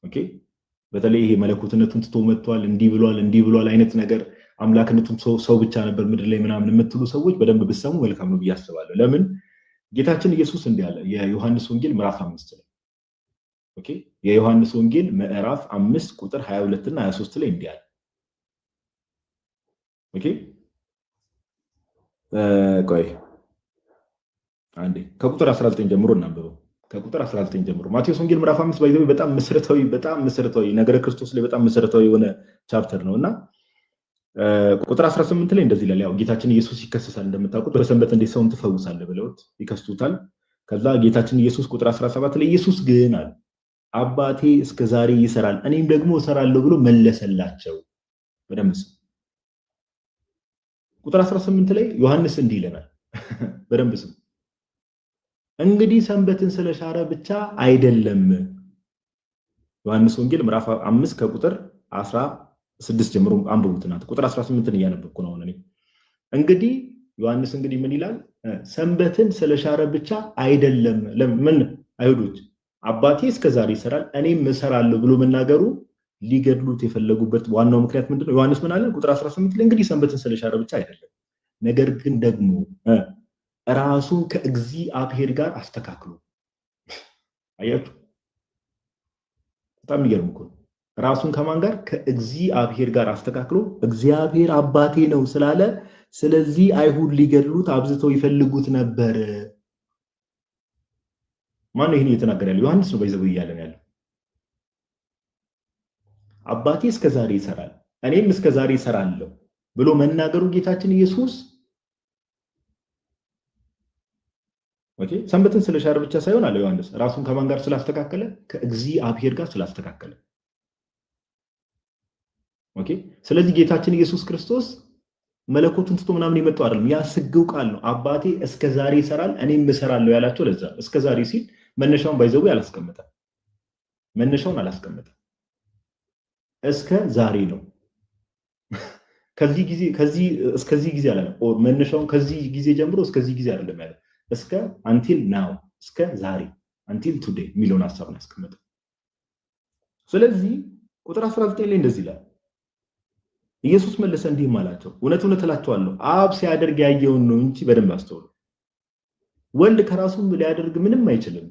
ኦኬ በተለይ ይሄ መለኮትነቱን ትቶ መጥቷል እንዲህ ብሏል አይነት ነገር አምላክነቱን ሰው ብቻ ነበር ምድር ላይ ምናምን የምትሉ ሰዎች በደንብ ብትሰሙ መልካም ነው ብዬ አስባለሁ። ለምን ጌታችን ኢየሱስ እንዲህ አለ። የዮሐንስ ወንጌል ምዕራፍ 5 ላይ ኦኬ የዮሐንስ ወንጌል ምዕራፍ 5 ቁጥር 22 እና 23 ላይ እንዲህ አለ። ኦኬ ቆይ አንዴ ከቁጥር 19 ጀምሮ እናንብበው። ከቁጥር 19 ጀምሮ ማቴዎስ ወንጌል ምዕራፍ 5 ባይዘው በጣም መሰረታዊ ነገረ ክርስቶስ ላይ በጣም መሰረታዊ የሆነ ቻፕተር ነውና ቁጥር 18 ላይ እንደዚህ ይላል። ያው ጌታችን ኢየሱስ ይከሰሳል እንደምታውቁት በሰንበት እንዴት ሰውን ትፈውሳለህ ብለውት ይከስቱታል። ከዛ ጌታችን ኢየሱስ ቁጥር 17 ላይ ኢየሱስ ግን አለ አባቴ እስከ ዛሬ ይሰራል እኔም ደግሞ እሰራለሁ ብሎ መለሰላቸው። በደምብ ቁጥር 18 ላይ ዮሐንስ እንዲህ ይለናል። በደንብ ስሙ። እንግዲህ ሰንበትን ስለሻረ ብቻ አይደለም። ዮሐንስ ወንጌል ምዕራፍ 5 ከቁጥር 16 ጀምሮ አንብቡትና ቁጥር 18ን እያነበብኩ ነው እኔ። እንግዲህ ዮሐንስ እንግዲህ ምን ይላል? ሰንበትን ስለሻረ ብቻ አይደለም። ለምን አይሁዶች አባቴ እስከዛሬ ይሰራል እኔም እሰራለሁ ብሎ መናገሩ ሊገድሉት የፈለጉበት ዋናው ምክንያት ምንድነው? ዮሐንስ ምን አለ? ቁጥር 18 ላይ እንግዲህ ሰንበትን ስለሻረ ብቻ አይደለም ነገር ግን ደግሞ ራሱን ከእግዚአብሔር ጋር አስተካክሎ። አያችሁ በጣም የሚገርም እኮ ራሱን ከማን ጋር? ከእግዚአብሔር ጋር አስተካክሎ እግዚአብሔር አባቴ ነው ስላለ ስለዚህ አይሁድ ሊገድሉት አብዝተው ይፈልጉት ነበር። ማን ነው ይሄን እየተናገረ ያለው? ዮሐንስ ነው በይዘው እያለን ያለው። አባቴ እስከዛሬ ይሰራል እኔም እስከዛሬ እሰራለሁ ብሎ መናገሩ ጌታችን ኢየሱስ ኦኬ ሰንበትን ስለሻረ ብቻ ሳይሆን አለ ዮሐንስ ራሱን ከማን ጋር ስላስተካከለ? ከእግዚአብሔር ጋር ስላስተካከለ። ኦኬ ስለዚህ ጌታችን ኢየሱስ ክርስቶስ መለኮቱን ትቶ ምናምን የመጣው አይደለም። ያ ስግው ቃል ነው። አባቴ እስከዛሬ ይሰራል እኔም እሰራለሁ ያላቸው ለዛ እስከዛሬ ሲል መነሻውን ባይዘው አላስቀመጠም። መነሻውን አላስቀመጠም። እስከ ዛሬ ነው። እስከዚህ ጊዜ አለ መነሻውን ከዚህ ጊዜ ጀምሮ እስከዚህ ጊዜ አይደለም ያለ እስከ አንቲል ናው እስከ ዛሬ አንቲል ቱዴይ የሚለውን ሐሳብ ነው ያስቀመጠው። ስለዚህ ቁጥር 19 ላይ እንደዚህ ይላል ኢየሱስ መለሰ እንዲህም አላቸው፣ እውነት እውነት እላችኋለሁ አብ ሲያደርግ ያየውን ነው እንጂ በደንብ አስተውሉ። ወልድ ከራሱ ሊያደርግ ምንም አይችልም።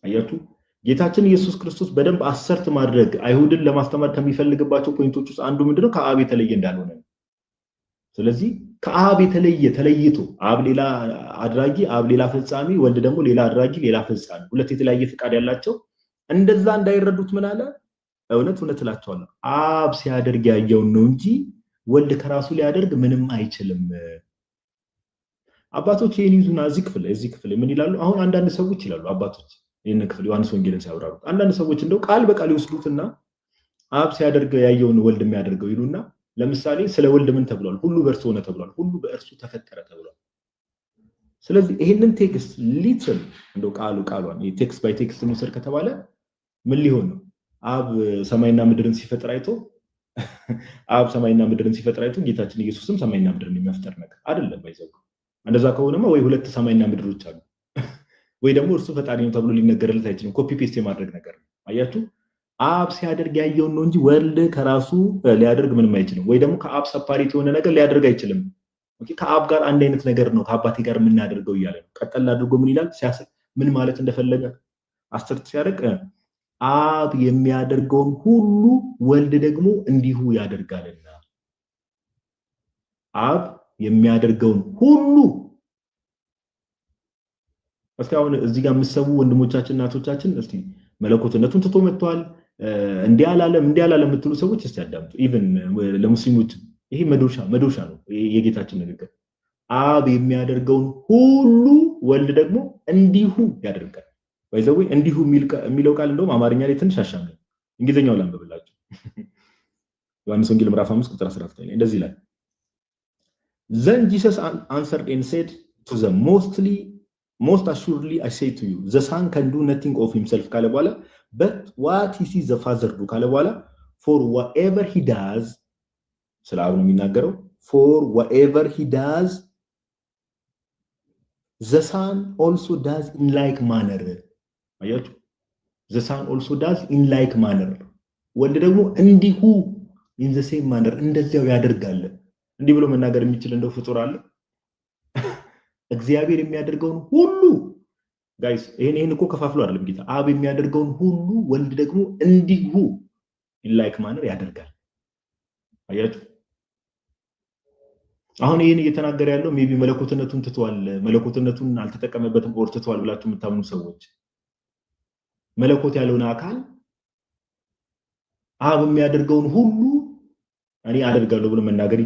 አያችሁ፣ ጌታችን ኢየሱስ ክርስቶስ በደንብ አሰርት ማድረግ አይሁድን ለማስተማር ከሚፈልግባቸው ፖይንቶች ውስጥ አንዱ ምንድነው? ከአብ የተለየ እንዳልሆነ ነው። ስለዚህ ከአብ የተለየ ተለይቶ አብ ሌላ አድራጊ፣ አብ ሌላ ፈጻሚ፣ ወልድ ደግሞ ሌላ አድራጊ፣ ሌላ ፈጻሚ፣ ሁለት የተለያየ ፍቃድ ያላቸው እንደዛ እንዳይረዱት ምን አለ? እውነት እውነት እላችኋለሁ አብ ሲያደርግ ያየውን ነው እንጂ ወልድ ከራሱ ሊያደርግ ምንም አይችልም። አባቶች ይህን ይዙና እዚህ ክፍል ምን ይላሉ? አሁን አንዳንድ ሰዎች ይላሉ አባቶች ይህን ክፍል ዮሐንስ ወንጌልን ሲያብራሩ አንዳንድ ሰዎች እንደው ቃል በቃል ይወስዱትና አብ ሲያደርግ ያየውን ወልድ የሚያደርገው ይሉና ለምሳሌ ስለ ወልድ ምን ተብሏል? ሁሉ በእርሱ ሆነ ተብሏል። ሁሉ በእርሱ ተፈጠረ ተብሏል። ስለዚህ ይህንን ቴክስት ሊትል እንደው ቃሏን ቴክስት ባይ ቴክስት እንውሰድ ከተባለ ምን ሊሆን ነው? አብ ሰማይና ምድርን ሲፈጥር አይቶ አብ ሰማይና ምድርን ሲፈጥር አይቶ ጌታችን ኢየሱስም ሰማይና ምድርን የሚፈጥር ነገር አይደለም። ባይዘው እንደዛ ከሆነማ ወይ ሁለት ሰማይና ምድሮች አሉ ወይ ደግሞ እርሱ ፈጣሪ ነው ተብሎ ሊነገርለት አይችልም። ኮፒ ፔስት የማድረግ ነገር ነው። አያችሁ፣ አብ ሲያደርግ ያየውን ነው እንጂ ወልድ ከራሱ ሊያደርግ ምንም አይችልም። ወይ ደግሞ ከአብ ሰፓሬት የሆነ ነገር ሊያደርግ አይችልም። ከአብ ጋር አንድ አይነት ነገር ነው ከአባቴ ጋር የምናደርገው እያለ ነው። ቀጠል አድርጎ ምን ይላል? ምን ማለት እንደፈለገ አስተርት ሲያደርግ አብ የሚያደርገውን ሁሉ ወልድ ደግሞ እንዲሁ ያደርጋልና። አብ የሚያደርገውን ሁሉ እስቲ አሁን እዚህ ጋር የምትሰቡ ወንድሞቻችን እናቶቻችን እስቲ መለኮትነቱን ትቶ መጥቷል እንዲህ አላለም የምትሉ ሰዎች እስቲ አዳምጡ። ኢቭን ለሙስሊሞች ይሄ መዶሻ ነው የጌታችን ንግግር። አብ የሚያደርገውን ሁሉ ወልድ ደግሞ እንዲሁ ያደርጋል። ባይዘው እንዲሁ የሚለው ቃል እንደውም አማርኛ ላይ ትንሽ አሻሚ እንግሊዘኛው ላንብብላችሁ። ዮሐንስ ወንጌል ምዕራፍ 5 ቁጥር 19 ላይ እንደዚህ ይላል፣ Then Jesus answered and said to them, most assuredly I say to you, the Son can do nothing of himself ካለ በኋላ but what he sees the Father do ካለ በኋላ for whatever he does ስለ አብ ነው የሚናገረው። for whatever he does the Son also does in like manner። አያችሁ፣ the Son also does in like manner። ወልድ ደግሞ እንዲሁ in the same manner እንደዚያው ያደርጋል። እንዲህ ብሎ መናገር የሚችል እንደው ፍጡር አለ? እግዚአብሔር የሚያደርገውን ሁሉ ጋይስ፣ ይሄን እኮ ከፋፍሎ አይደለም ጌታ። አብ የሚያደርገውን ሁሉ ወልድ ደግሞ እንዲሁ in like manner ያደርጋል። አያችሁ፣ አሁን ይሄን እየተናገረ ያለው ሜቢ መለኮትነቱን ትቷል፣ መለኮትነቱን አልተጠቀመበትም ኦር ትቷል ብላችሁ የምታምኑ ሰዎች መለኮት ያለውን አካል አብ የሚያደርገውን ሁሉ እኔ አደርጋለሁ ብሎ መናገር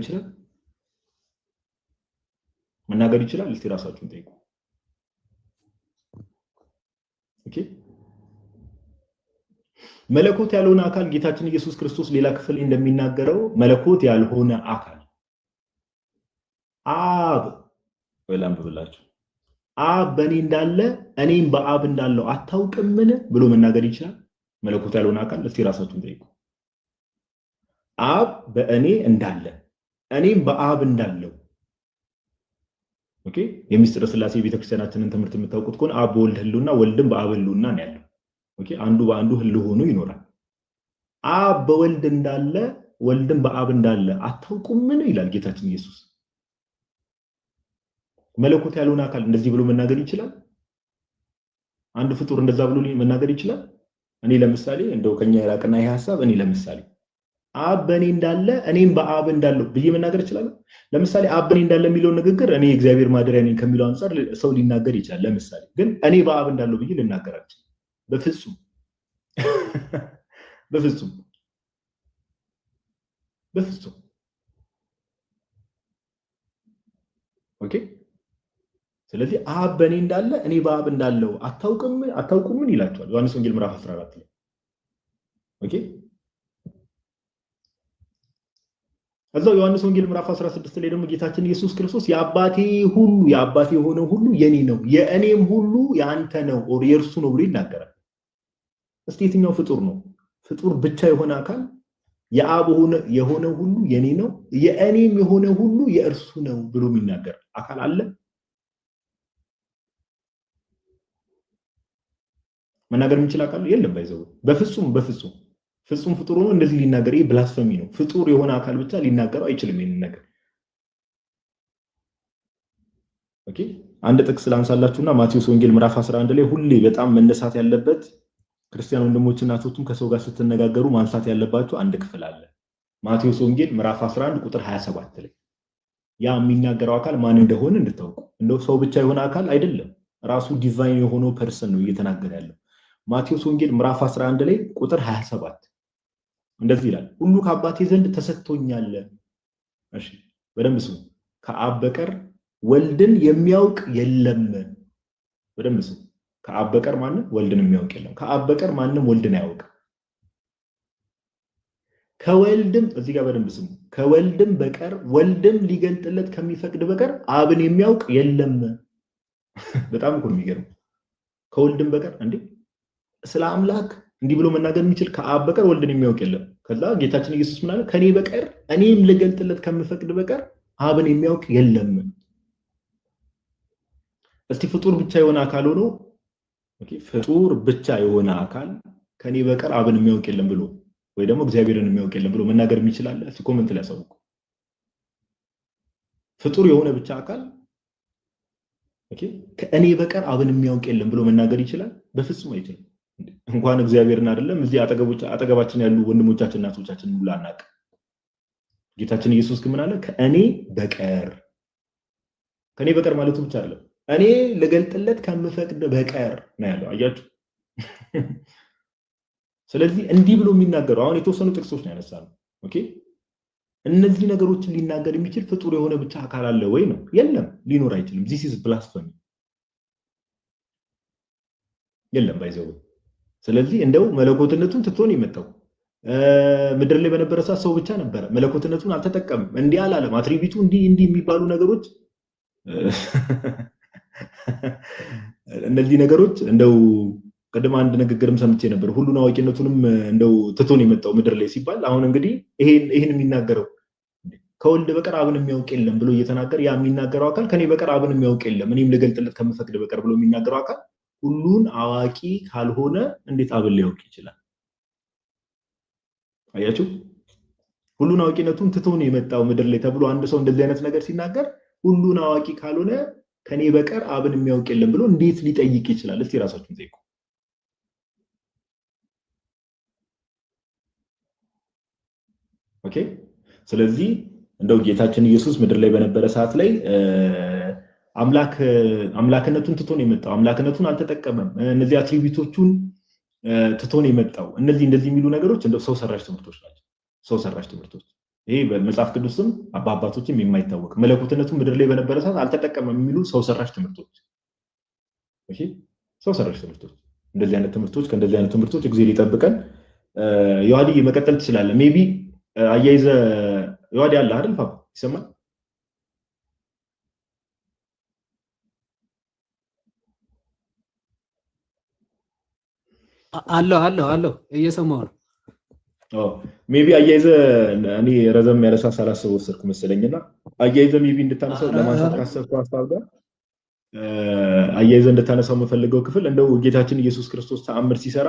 ይችላል? እስቲ ራሳችሁን ጠይቁ። ኦኬ፣ መለኮት ያልሆነ አካል ጌታችን ኢየሱስ ክርስቶስ ሌላ ክፍል እንደሚናገረው መለኮት ያልሆነ አካል አብ ወላም ብላችሁ አብ በእኔ እንዳለ እኔም በአብ እንዳለው አታውቅምን ብሎ መናገር ይችላል? መለኮት ያልሆነ አካል እስቲ ራሳችሁን ጠይቁ። አብ በእኔ እንዳለ እኔም በአብ እንዳለው። ኦኬ፣ የሚስጥረ ሥላሴ ቤተክርስቲያናችንን ትምህርት የምታውቁት ከሆነ አብ በወልድ ህልውና ወልድም በአብ ህልውና ነው ያለው። ኦኬ፣ አንዱ በአንዱ ህልው ሆኖ ይኖራል። አብ በወልድ እንዳለ ወልድም በአብ እንዳለ አታውቁምን ይላል ጌታችን ኢየሱስ። መለኮት ያልሆነ አካል እንደዚህ ብሎ መናገር ይችላል? አንድ ፍጡር እንደዛ ብሎ መናገር ይችላል? እኔ ለምሳሌ እንደው ከኛ የራቀና ይሄ ሐሳብ እኔ ለምሳሌ አብ በእኔ እንዳለ እኔም በአብ እንዳለው ብዬ መናገር እችላለሁ? ለምሳሌ አብ በእኔ እንዳለ የሚለው ንግግር እኔ እግዚአብሔር ማደሪያ ነኝ ከሚለው አንፃር ሰው ሊናገር ይችላል። ለምሳሌ ግን እኔ በአብ እንዳለው ብዬ ልናገር አልችልም። በፍጹም በፍጹም በፍጹም። ኦኬ፣ ስለዚህ አብ በእኔ እንዳለ እኔ በአብ እንዳለው አታውቁምን ይላቸዋል ዮሐንስ ወንጌል ምዕራፍ 14 ላይ። ኦኬ፣ እዛው ዮሐንስ ወንጌል ምዕራፍ 16 ላይ ደግሞ ጌታችን ኢየሱስ ክርስቶስ የአባቴ የሆነው ሁሉ የኔ ነው፣ የእኔም ሁሉ የአንተ ነው ኦር የእርሱ ነው ብሎ ይናገራል። እስቲ የትኛው ፍጡር ነው? ፍጡር ብቻ የሆነ አካል የአብ የሆነ ሁሉ የኔ ነው የእኔም የሆነ ሁሉ የእርሱ ነው ብሎ የሚናገር አካል አለ? መናገር የሚችል አካል የለም። ባይዘው በፍጹም ፍጹም ፍጡር ሆኖ እንደዚህ ሊናገር ይሄ ብላስፈሚ ነው። ፍጡር የሆነ አካል ብቻ ሊናገረው አይችልም ይሄን ነገር። ኦኬ አንድ ጥቅስ ላንሳላችሁና ማቴዎስ ወንጌል ምዕራፍ 11 ላይ ሁሌ በጣም መነሳት ያለበት ክርስቲያን ወንድሞችና እናቶችም ከሰው ጋር ስትነጋገሩ ማንሳት ያለባችሁ አንድ ክፍል አለ። ማቴዎስ ወንጌል ምዕራፍ 11 ቁጥር 27 ላይ ያ የሚናገረው አካል ማን እንደሆነ እንድታውቁ። እንደው ሰው ብቻ የሆነ አካል አይደለም፣ ራሱ ዲቫይን የሆነው ፐርሰን ነው እየተናገረ ያለው። ማቴዎስ ወንጌል ምዕራፍ 11 ላይ ቁጥር 27 እንደዚህ ይላል፣ ሁሉ ከአባቴ ዘንድ ተሰጥቶኛል። እሺ በደንብ ስሙ። ከአብ በቀር ወልድን የሚያውቅ የለም። በደንብ ስሙ። ከአብ በቀር ማንም ወልድን የሚያውቅ የለም። ከአብ በቀር ማንም ወልድን አያውቅ። ከወልድም እዚህ ጋር በደንብ ስሙ። ከወልድም በቀር ወልድም ሊገልጥለት ከሚፈቅድ በቀር አብን የሚያውቅ የለም። በጣም እኮ የሚገርም። ከወልድም በቀር እንዴ ስለ አምላክ እንዲህ ብሎ መናገር የሚችል ከአብ በቀር ወልድን የሚያውቅ የለም። ከዛ ጌታችን ኢየሱስ ምን አለ? ከኔ በቀር እኔም ልገልጥለት ከምፈቅድ በቀር አብን የሚያውቅ የለም። እስቲ ፍጡር ብቻ የሆነ አካል ሆኖ ፍጡር ብቻ የሆነ አካል ከኔ በቀር አብን የሚያውቅ የለም ብሎ ወይ ደግሞ እግዚአብሔርን የሚያውቅ የለም ብሎ መናገር የሚችላል? እስቲ ኮሜንት ላይ አሳውቁ። ፍጡር የሆነ ብቻ አካል ከእኔ በቀር አብን የሚያውቅ የለም ብሎ መናገር ይችላል? በፍጹም አይችልም። እንኳን እግዚአብሔርን አይደለም እዚህ አጠገባችን ያሉ ወንድሞቻችን እናቶቻችን ሁሉ አናውቅ። ጌታችን ኢየሱስ ግን ምን አለ? ከእኔ በቀር። ከእኔ በቀር ማለቱ ብቻ አይደለም፣ እኔ ልገልጥለት ከምፈቅድ በቀር ነው ያለው። አያችሁ? ስለዚህ እንዲህ ብሎ የሚናገረው አሁን የተወሰኑ ጥቅሶች ነው ያነሳነው። ኦኬ እነዚህ ነገሮችን ሊናገር የሚችል ፍጡር የሆነ ብቻ አካል አለ ወይ ነው? የለም፣ ሊኖር አይችልም። ዚስ ኢዝ ብላስፈሚ። የለም ባይዘው። ስለዚህ እንደው መለኮትነቱን ትቶ ነው የመጣው። ምድር ላይ በነበረ ሰዓት ሰው ብቻ ነበረ። መለኮትነቱን አልተጠቀምም። እንዲህ አላለም። አትሪቢቱ እንዲህ የሚባሉ ነገሮች እነዚህ ነገሮች እንደው ቅድም አንድ ንግግርም ሰምቼ ነበር። ሁሉን አዋቂነቱንም እንደው ትቶ ነው የመጣው ምድር ላይ ሲባል፣ አሁን እንግዲህ ይሄን የሚናገረው ከወልድ በቀር አብን የሚያውቅ የለም ብሎ እየተናገረ ያ የሚናገረው አካል ከኔ በቀር አብን የሚያውቅ የለም እኔም ልገልጥለት ከምፈቅድ በቀር ብሎ የሚናገረው አካል ሁሉን አዋቂ ካልሆነ እንዴት አብን ሊያውቅ ይችላል? አያችሁ? ሁሉን አዋቂነቱን ትቶ ነው የመጣው ምድር ላይ ተብሎ አንድ ሰው እንደዚህ አይነት ነገር ሲናገር ሁሉን አዋቂ ካልሆነ ከኔ በቀር አብን የሚያውቅ የለም ብሎ እንዴት ሊጠይቅ ይችላል? እስቲ ራሳችሁን ጠይቁ። ኦኬ ስለዚህ እንደው ጌታችን ኢየሱስ ምድር ላይ በነበረ ሰዓት ላይ አምላክነቱን ትቶ ነው የመጣው። አምላክነቱን አልተጠቀመም። እነዚህ አትሪቢዩቶቹን ትቶ ነው የመጣው። እንደዚህ የሚሉ ነገሮች እንደው ሰው ሰራሽ ትምህርቶች ናቸው። ሰው ሰራሽ ትምህርቶች። ይሄ በመጽሐፍ ቅዱስም አባቶችም የማይታወቅ መለኮትነቱን ምድር ላይ በነበረ ሰዓት አልተጠቀመም የሚሉ ሰው ሰራሽ ትምህርቶች። ኦኬ ሰው ሰራሽ ትምህርቶች። እንደዚህ አይነት ትምህርቶች ከእንደዚህ አይነት ትምህርቶች እግዚአብሔር ሊጠብቀን። ዮሐዲ መቀጠል ትችላለህ። ሜቢ አያይዘ ዮሐዲ አለ አይደል? ፓፓ ይሰማል? አለው እየሰማሁ ነው። ሜቢ አያይዘ እኔ ረዘም ያለ ሰዓት ሳላስብ ወሰድኩ መሰለኝና አያይዘ ሜቢ እንድታነሳው ለማንሳት ካሰብኩ ሀሳብ ጋር አያይዘ እንድታነሳው የምፈልገው ክፍል እንደው ጌታችን ኢየሱስ ክርስቶስ ተአምር ሲሰራ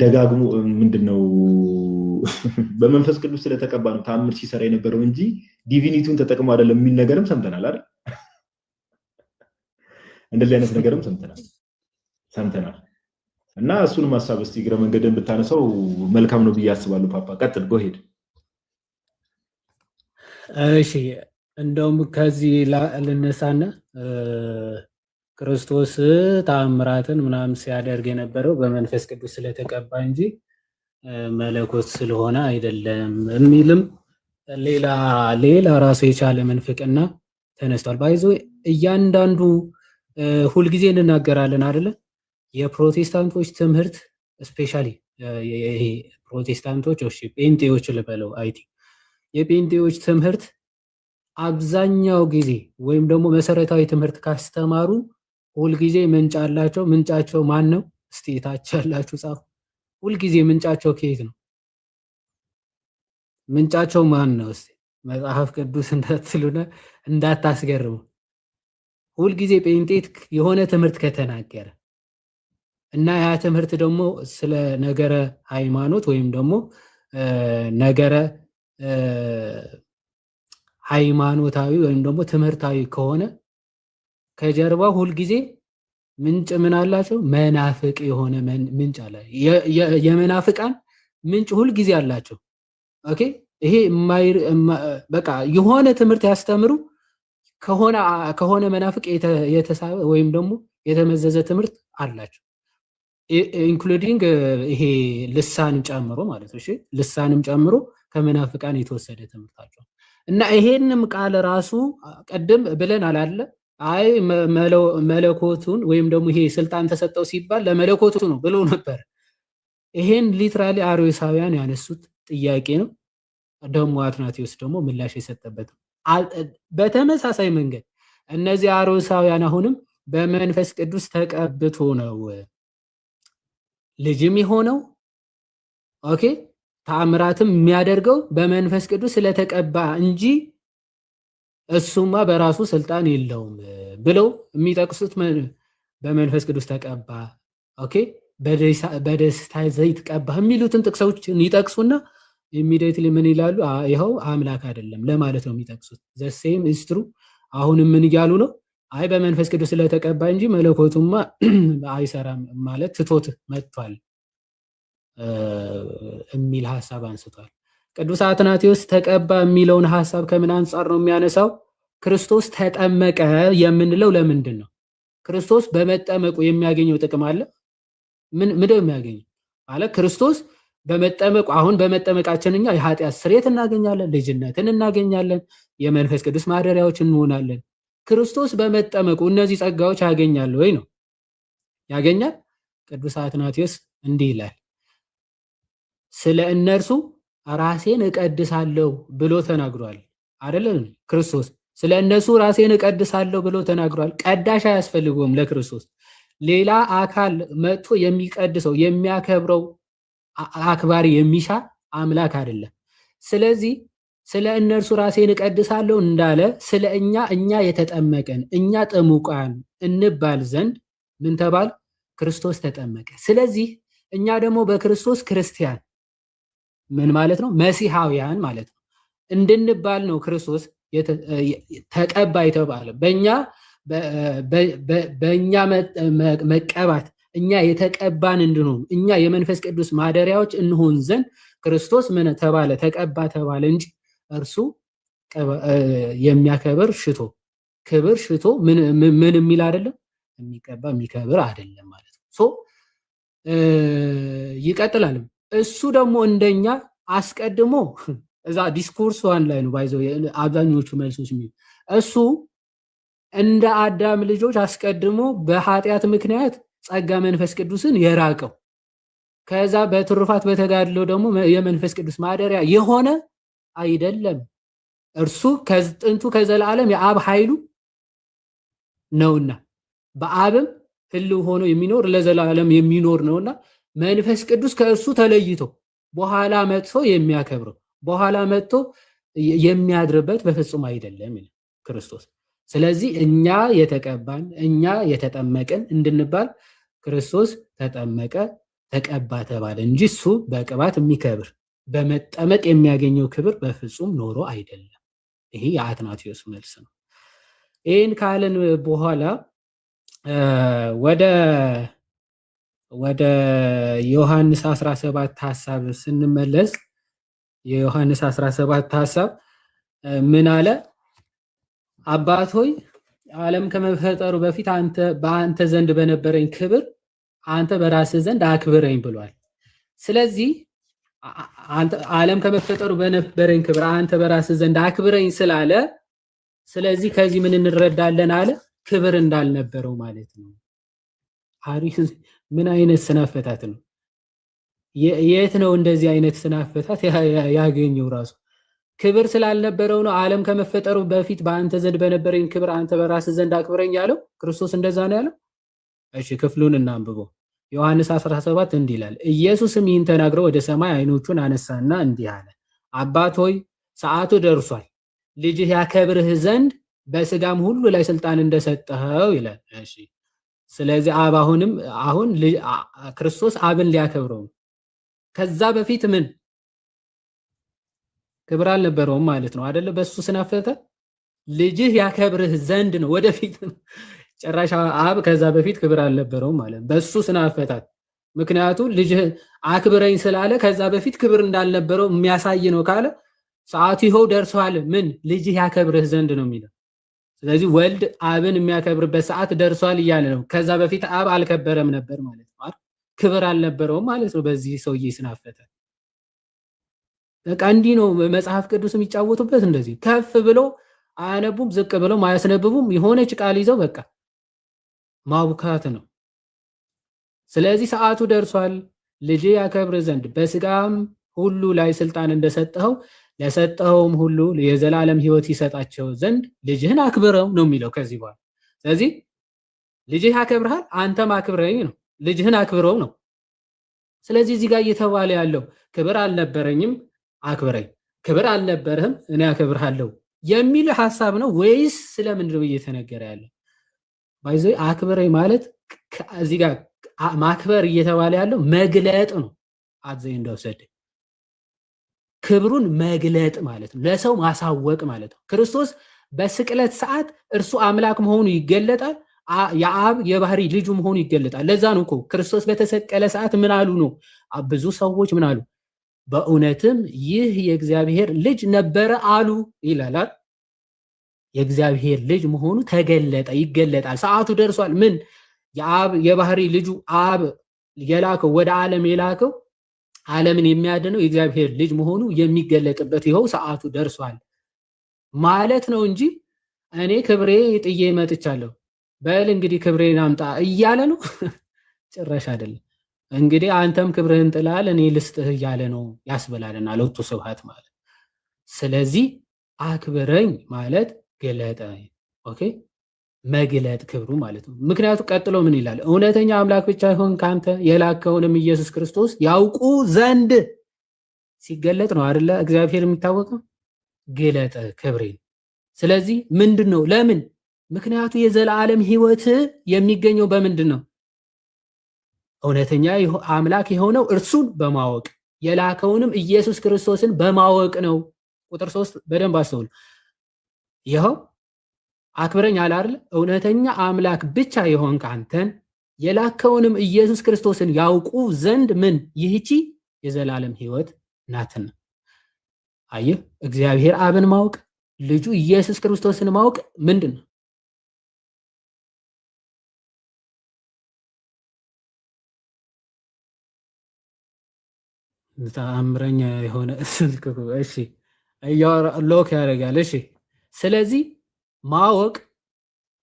ደጋግሞ ምንድነው በመንፈስ ቅዱስ ስለተቀባ ነው ተአምር ሲሰራ የነበረው እንጂ ዲቪኒቲውን ተጠቅሞ አይደለም የሚል ነገርም ሰምተናል አይደል? እንደዚህ አይነት ነገርም ሰምተናል። እና እሱንም ሐሳብ እስቲ ግረ መንገድን ብታነሳው መልካም ነው ብዬ አስባለሁ። ፓፓ ቀጥል፣ ጎ ሄድ። እሺ እንደውም ከዚህ ልነሳና ክርስቶስ ተአምራትን ምናምን ሲያደርግ የነበረው በመንፈስ ቅዱስ ስለተቀባ እንጂ መለኮት ስለሆነ አይደለም የሚልም ሌላ ራሱ የቻለ መንፍቅና ተነስቷል። ባይዞ እያንዳንዱ ሁልጊዜ እንናገራለን አይደለ? የፕሮቴስታንቶች ትምህርት ስፔሻሊ ይሄ ፕሮቴስታንቶች ጴንጤዎች ልበለው አይቲ የጴንጤዎች ትምህርት አብዛኛው ጊዜ ወይም ደግሞ መሰረታዊ ትምህርት ካስተማሩ ሁልጊዜ ምንጭ አላቸው። ምንጫቸው ማን ነው? እስቲ ታች ያላችሁ ጻፉ። ሁልጊዜ ምንጫቸው ከየት ነው? ምንጫቸው ማን ነው? እስቲ መጽሐፍ ቅዱስ እንዳትሉና እንዳታስገርሙ። ሁልጊዜ ጴንጤ የሆነ ትምህርት ከተናገረ እና ያ ትምህርት ደግሞ ስለ ነገረ ሃይማኖት ወይም ደግሞ ነገረ ሃይማኖታዊ ወይም ደግሞ ትምህርታዊ ከሆነ ከጀርባው ሁልጊዜ ምንጭ ምን አላቸው? መናፍቅ የሆነ ምንጭ አለ። የመናፍቃን ምንጭ ሁልጊዜ አላቸው። ኦኬ ይሄ በቃ የሆነ ትምህርት ያስተምሩ ከሆነ መናፍቅ የተሳበ ወይም ደግሞ የተመዘዘ ትምህርት አላቸው። ኢንክሉዲንግ ይሄ ልሳንም ጨምሮ ማለት ነው። እሺ ልሳንም ጨምሮ ከመናፍቃን የተወሰደ ትምህርታቸው እና ይሄንም ቃል ራሱ ቀደም ብለን አላለ አይ መለኮቱን ወይም ደግሞ ይሄ ስልጣን ተሰጠው ሲባል ለመለኮቱ ነው ብሎ ነበር። ይሄን ሊትራሊ አርዮሳውያን ያነሱት ጥያቄ ነው። ደግሞ አትናቴዎስ ደግሞ ምላሽ የሰጠበት በተመሳሳይ መንገድ እነዚህ አርዮሳውያን አሁንም በመንፈስ ቅዱስ ተቀብቶ ነው ልጅም የሆነው ኦኬ ተአምራትም የሚያደርገው በመንፈስ ቅዱስ ስለተቀባ እንጂ እሱማ በራሱ ስልጣን የለውም ብለው የሚጠቅሱት በመንፈስ ቅዱስ ተቀባ ኦኬ በደስታ ዘይት ቀባ የሚሉትን ጥቅሶችን ይጠቅሱና ኢሚዲየትሊ ምን ይላሉ? ይኸው አምላክ አይደለም ለማለት ነው የሚጠቅሱት። ዘ ሴም ኢዝ ትሩ። አሁንም ምን እያሉ ነው? አይ በመንፈስ ቅዱስ ስለተቀባ እንጂ መለኮቱማ አይሰራም ማለት ትቶት መጥቷል የሚል ሐሳብ አንስቷል። ቅዱስ አትናቴዎስ ተቀባ የሚለውን ሐሳብ ከምን አንጻር ነው የሚያነሳው? ክርስቶስ ተጠመቀ የምንለው ለምንድን ነው? ክርስቶስ በመጠመቁ የሚያገኘው ጥቅም አለ? ምንድነው የሚያገኘው? ማለት ክርስቶስ በመጠመቁ አሁን በመጠመቃችን እኛ የኃጢአት ስርየት እናገኛለን፣ ልጅነትን እናገኛለን፣ የመንፈስ ቅዱስ ማደሪያዎች እንሆናለን። ክርስቶስ በመጠመቁ እነዚህ ጸጋዎች ያገኛል ወይ ነው? ያገኛል። ቅዱስ አትናቴዎስ እንዲህ ይላል፣ ስለ እነርሱ ራሴን እቀድሳለሁ ብሎ ተናግሯል። አይደለም ክርስቶስ ስለ እነሱ ራሴን እቀድሳለሁ ብሎ ተናግሯል። ቀዳሽ አያስፈልገውም ለክርስቶስ። ሌላ አካል መጥቶ የሚቀድሰው የሚያከብረው አክባሪ የሚሻ አምላክ አይደለም። ስለዚህ ስለ እነርሱ ራሴን እቀድሳለሁ እንዳለ ስለ እኛ የተጠመቀን እኛ ጥሙቃን እንባል ዘንድ ምን ተባል? ክርስቶስ ተጠመቀ። ስለዚህ እኛ ደግሞ በክርስቶስ ክርስቲያን ምን ማለት ነው? መሲሐውያን ማለት ነው እንድንባል ነው ክርስቶስ ተቀባ የተባለ። በእኛ መቀባት እኛ የተቀባን እንድንሆን እኛ የመንፈስ ቅዱስ ማደሪያዎች እንሆን ዘንድ ክርስቶስ ምን ተባለ? ተቀባ ተባለ እንጂ እርሱ የሚያከብር ሽቶ ክብር ሽቶ ምን የሚል አይደለም፣ የሚቀባ የሚከብር አይደለም ማለት ነው። ሶ ይቀጥላል። እሱ ደግሞ እንደኛ አስቀድሞ እዛ ዲስኮርስ ዋን ላይ ነው ባይዘው አብዛኞቹ መልሶች እሱ እንደ አዳም ልጆች አስቀድሞ በኃጢአት ምክንያት ጸጋ መንፈስ ቅዱስን የራቀው ከዛ በትሩፋት በተጋድሎ ደግሞ የመንፈስ ቅዱስ ማደሪያ የሆነ አይደለም። እርሱ ከጥንቱ ከዘላለም የአብ ኃይሉ ነውና በአብም ህልው ሆኖ የሚኖር ለዘላለም የሚኖር ነውና መንፈስ ቅዱስ ከእርሱ ተለይቶ በኋላ መጥቶ የሚያከብረው በኋላ መጥቶ የሚያድርበት በፍጹም አይደለም ክርስቶስ። ስለዚህ እኛ የተቀባን እኛ የተጠመቅን እንድንባል ክርስቶስ ተጠመቀ ተቀባ ተባለ እንጂ እሱ በቅባት የሚከብር በመጠመቅ የሚያገኘው ክብር በፍጹም ኖሮ አይደለም። ይሄ የአትናቴዎስ መልስ ነው። ይህን ካልን በኋላ ወደ ዮሐንስ 17 ሐሳብ ስንመለስ የዮሐንስ 17 ሐሳብ ምን አለ? አባት ሆይ ዓለም ከመፈጠሩ በፊት በአንተ ዘንድ በነበረኝ ክብር አንተ በራስህ ዘንድ አክብረኝ ብሏል። ስለዚህ ዓለም ከመፈጠሩ በነበረኝ ክብር አንተ በራስህ ዘንድ አክብረኝ ስላለ ስለዚህ ከዚህ ምን እንረዳለን አለ? ክብር እንዳልነበረው ማለት ነው። ምን አይነት ስናፈታት ነው? የት ነው እንደዚህ አይነት ስናፈታት ያገኘው? ራሱ ክብር ስላልነበረው ነው። ዓለም ከመፈጠሩ በፊት በአንተ ዘንድ በነበረኝ ክብር አንተ በራስህ ዘንድ አክብረኝ ያለው ክርስቶስ እንደዛ ነው ያለው። እሺ ክፍሉን እናንብበው። ዮሐንስ 17 እንዲህ ይላል፣ ኢየሱስም ይህን ተናግሮ ወደ ሰማይ አይኖቹን አነሳና እንዲህ አለ፣ አባት ሆይ ሰዓቱ ደርሷል፣ ልጅህ ያከብርህ ዘንድ በስጋም ሁሉ ላይ ስልጣን እንደሰጠኸው ይላል። እሺ ስለዚህ አብ አሁን ክርስቶስ አብን ሊያከብረው ከዛ በፊት ምን ክብር አልነበረውም ማለት ነው አይደለ? በሱ ስናፈተ ልጅህ ያከብርህ ዘንድ ነው ወደፊት ጭራሽ አብ ከዛ በፊት ክብር አልነበረውም ማለት ነው በሱ ስናፈታት። ምክንያቱም ልጅህ አክብረኝ ስላለ ከዛ በፊት ክብር እንዳልነበረው የሚያሳይ ነው ካለ ሰዓቱ ይኸው ደርሷል። ምን ልጅህ ያከብርህ ዘንድ ነው የሚለው። ስለዚህ ወልድ አብን የሚያከብርበት ሰዓት ደርሷል እያለ ነው። ከዛ በፊት አብ አልከበረም ነበር ማለት ነው። ክብር አልነበረውም ማለት ነው በዚህ ሰውዬ ስናፈተ። በቃ እንዲህ ነው መጽሐፍ ቅዱስ የሚጫወቱበት። እንደዚህ ከፍ ብሎ አያነቡም፣ ዝቅ ብለው ማያስነብቡም፣ የሆነች ቃል ይዘው በቃ ማቡካት ነው። ስለዚህ ሰዓቱ ደርሷል ልጅ ያከብር ዘንድ በስጋም ሁሉ ላይ ስልጣን እንደሰጠኸው ለሰጠኸውም ሁሉ የዘላለም ሕይወት ይሰጣቸው ዘንድ ልጅህን አክብረው ነው የሚለው ከዚህ በኋላ። ስለዚህ ልጅህ ያከብርሃል፣ አንተም አክብረኝ ነው። ልጅህን አክብረው ነው። ስለዚህ እዚህ ጋር እየተባለ ያለው ክብር አልነበረኝም አክብረኝ፣ ክብር አልነበረህም እኔ አከብርሃለሁ የሚል ሐሳብ ነው ወይስ ስለምንድን ነው እየተነገረ ያለው? ባይዘ አክብረኝ ማለት እዚህ ጋር ማክበር እየተባለ ያለው መግለጥ ነው። አዘይ እንደወሰደ ክብሩን መግለጥ ማለት ነው፣ ለሰው ማሳወቅ ማለት ነው። ክርስቶስ በስቅለት ሰዓት እርሱ አምላክ መሆኑ ይገለጣል፣ የአብ የባህሪ ልጁ መሆኑ ይገለጣል። ለዛ ነው እኮ ክርስቶስ በተሰቀለ ሰዓት ምን አሉ ነው ብዙ ሰዎች ምን አሉ? በእውነትም ይህ የእግዚአብሔር ልጅ ነበረ አሉ ይላል። የእግዚአብሔር ልጅ መሆኑ ተገለጠ፣ ይገለጣል። ሰዓቱ ደርሷል። ምን የአብ የባህሪ ልጁ አብ የላከው ወደ ዓለም የላከው ዓለምን የሚያድነው የእግዚአብሔር ልጅ መሆኑ የሚገለጥበት ይኸው ሰዓቱ ደርሷል ማለት ነው እንጂ እኔ ክብሬ ጥዬ መጥቻለሁ በል እንግዲህ ክብሬን አምጣ እያለ ነው ጭራሽ አይደለም። እንግዲህ አንተም ክብርህን ጥላል እኔ ልስጥህ እያለ ነው ያስበላልና ለወጡ ስብሐት ማለት። ስለዚህ አክብረኝ ማለት ገለጠ። ኦኬ መግለጥ ክብሩ ማለት ነው። ምክንያቱ ቀጥሎ ምን ይላል? እውነተኛ አምላክ ብቻ ይሆን ካንተ የላከውንም ኢየሱስ ክርስቶስ ያውቁ ዘንድ ሲገለጥ ነው አይደለ? እግዚአብሔር የሚታወቀው ገለጠ ክብሬን። ስለዚህ ምንድን ነው? ለምን? ምክንያቱ የዘላለም ሕይወት የሚገኘው በምንድን ነው? እውነተኛ አምላክ የሆነው እርሱን በማወቅ የላከውንም ኢየሱስ ክርስቶስን በማወቅ ነው። ቁጥር 3 በደንብ አስተውሉ። ይኸው አክብረኝ አለ አይደል? እውነተኛ አምላክ ብቻ የሆንክ አንተን የላከውንም ኢየሱስ ክርስቶስን ያውቁ ዘንድ ምን ይህቺ የዘላለም ሕይወት ናትና። አየህ፣ እግዚአብሔር አብን ማወቅ ልጁ ኢየሱስ ክርስቶስን ማወቅ ምንድን ነው? ተአምረኛ የሆነ ስልክ እሺ ሎክ ያደርጋል። እሺ ስለዚህ ማወቅ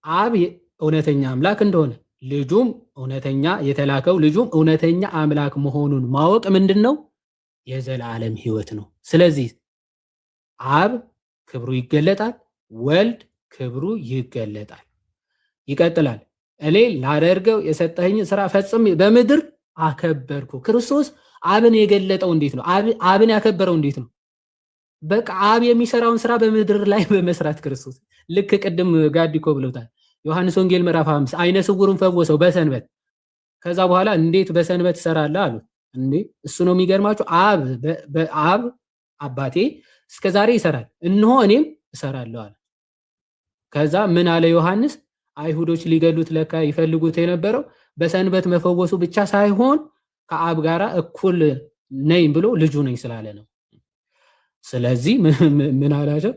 አብ እውነተኛ አምላክ እንደሆነ ልጁም እውነተኛ የተላከው ልጁም እውነተኛ አምላክ መሆኑን ማወቅ ምንድን ነው? የዘላለም ሕይወት ነው። ስለዚህ አብ ክብሩ ይገለጣል፣ ወልድ ክብሩ ይገለጣል። ይቀጥላል። እኔ ላደርገው የሰጠኸኝ ስራ ፈጽሜ በምድር አከበርኩ። ክርስቶስ አብን የገለጠው እንዴት ነው? አብን ያከበረው እንዴት ነው? በቃ አብ የሚሰራውን ስራ በምድር ላይ በመስራት ክርስቶስ ልክ ቅድም ጋዲኮ ብለውታል። ዮሐንስ ወንጌል ምዕራፍ 5 አይነ ስውሩን ፈወሰው በሰንበት። ከዛ በኋላ እንዴት በሰንበት ትሰራለህ አሉት። እንዴ እሱ ነው የሚገርማችሁ። አብ አባቴ እስከዛሬ ይሰራል፣ እነሆ እኔም እሰራለሁ አለ። ከዛ ምን አለ ዮሐንስ? አይሁዶች ሊገሉት ለካ ይፈልጉት የነበረው በሰንበት መፈወሱ ብቻ ሳይሆን ከአብ ጋራ እኩል ነኝ ብሎ ልጁ ነኝ ስላለ ነው። ስለዚህ ምን አላቸው?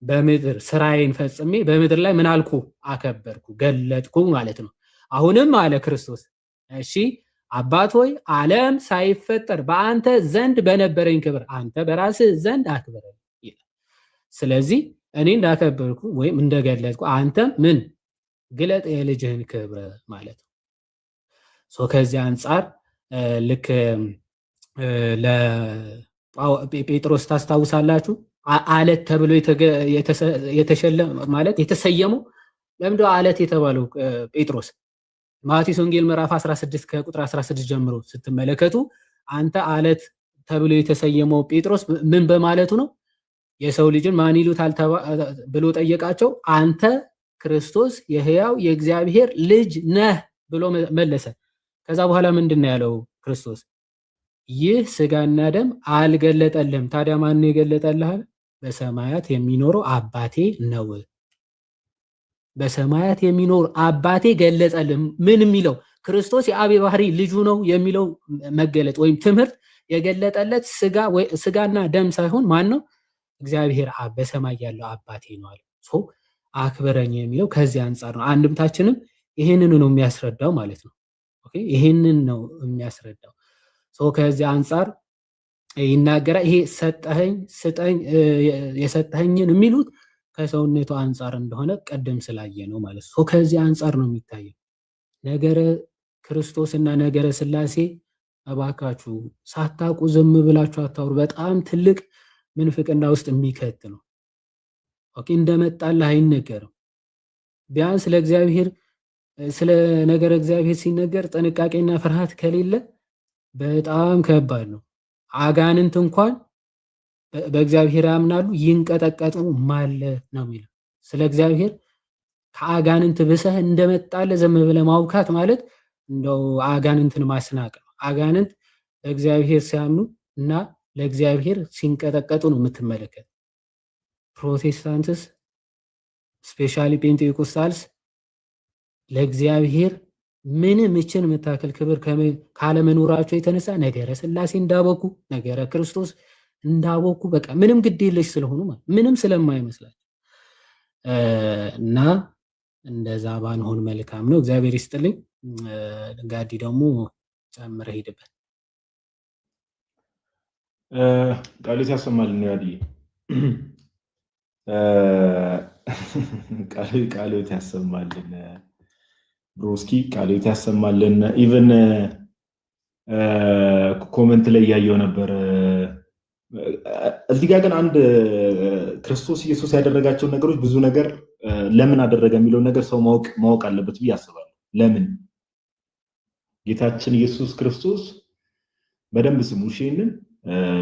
በምድር ስራዬን ፈጽሜ በምድር ላይ ምን አልኩ? አከበርኩ፣ ገለጥኩ ማለት ነው። አሁንም አለ ክርስቶስ እሺ አባት ሆይ ዓለም ሳይፈጠር በአንተ ዘንድ በነበረኝ ክብር አንተ በራስህ ዘንድ አክብረኝ ይላል። ስለዚህ እኔ እንዳከበርኩ ወይም እንደገለጥኩ አንተም ምን ግለጥ የልጅህን ክብር ማለት ነው። ከዚህ አንጻር ልክ ለጴጥሮስ ታስታውሳላችሁ፣ አለት ተብሎ የተሰየመው ለምንድነው አለት የተባለው? ጴጥሮስ ማቴዎስ ወንጌል ምዕራፍ 16 ከቁጥር 16 ጀምሮ ስትመለከቱ አንተ አለት ተብሎ የተሰየመው ጴጥሮስ ምን በማለቱ ነው? የሰው ልጅን ማን ይሉታል ብሎ ጠየቃቸው። አንተ ክርስቶስ የሕያው የእግዚአብሔር ልጅ ነህ ብሎ መለሰ። ከዛ በኋላ ምንድን ነው ያለው ክርስቶስ? ይህ ስጋና ደም አልገለጠልህም። ታዲያ ማን ነው የገለጠልህ? በሰማያት የሚኖረው አባቴ ነው። በሰማያት የሚኖር አባቴ ገለጸልህ። ምን የሚለው? ክርስቶስ የአብ ባህሪ ልጁ ነው የሚለው መገለጥ ወይም ትምህርት የገለጠለት ስጋና ደም ሳይሆን ማን ነው? እግዚአብሔር አብ በሰማይ ያለው አባቴ ነው አለ። አክብረኝ የሚለው ከዚህ አንጻር ነው። አንድምታችንም ይሄንን ነው የሚያስረዳው ማለት ነው። ኦኬ፣ ይሄንን ነው የሚያስረዳው። ከዚህ አንጻር ይናገራል። ይሄ ሰጠኸኝ ስጠኝ የሰጠኸኝን የሚሉት ከሰውነቱ አንጻር እንደሆነ ቀደም ስላየ ነው ማለት ነው። ከዚህ አንጻር ነው የሚታየው። ነገረ ክርስቶስና ነገረ ስላሴ እባካችሁ ሳታውቁ ዝም ብላችሁ አታውሩ። በጣም ትልቅ ምንፍቅና ውስጥ የሚከት ነው። ኦኬ፣ እንደመጣልህ አይነገርም። ቢያንስ ለእግዚአብሔር ስለ ነገረ እግዚአብሔር ሲነገር ጥንቃቄና ፍርሃት ከሌለ በጣም ከባድ ነው። አጋንንት እንኳን በእግዚአብሔር ያምናሉ ይንቀጠቀጡ ማለ ነው የሚለው። ስለ እግዚአብሔር ከአጋንንት ብሰህ እንደመጣለ ዝም ብለህ ማውካት ማለት እንደው አጋንንትን ማስናቅ ነው። አጋንንት ለእግዚአብሔር ሲያምኑ እና ለእግዚአብሔር ሲንቀጠቀጡ ነው የምትመለከት። ፕሮቴስታንትስ ስፔሻሊ ፔንቴኮስታልስ ለእግዚአብሔር ምንም እችን የምታክል ክብር ካለመኖራቸው የተነሳ ነገረ ስላሴ እንዳቦኩ ነገረ ክርስቶስ እንዳቦኩ በቃ ምንም ግድ የለሽ ስለሆኑ ማለት ምንም ስለማይመስላቸው እና እንደዛ ባንሆን መልካም ነው። እግዚአብሔር ይስጥልኝ። ጋዲ ደግሞ ጨምረህ ሄድበት። ቃልት ያሰማልን ያዲ ቃልት ያሰማልን ብሮስኪ ቃልት ያሰማልን። ኢቨን ኮሜንት ላይ ያየው ነበር። እዚህ ጋር ግን አንድ ክርስቶስ ኢየሱስ ያደረጋቸው ነገሮች ብዙ ነገር ለምን አደረገ የሚለው ነገር ሰው ማወቅ አለበት ብዬ አስባለሁ። ለምን ጌታችን ኢየሱስ ክርስቶስ በደንብ ስሙ ይሄንን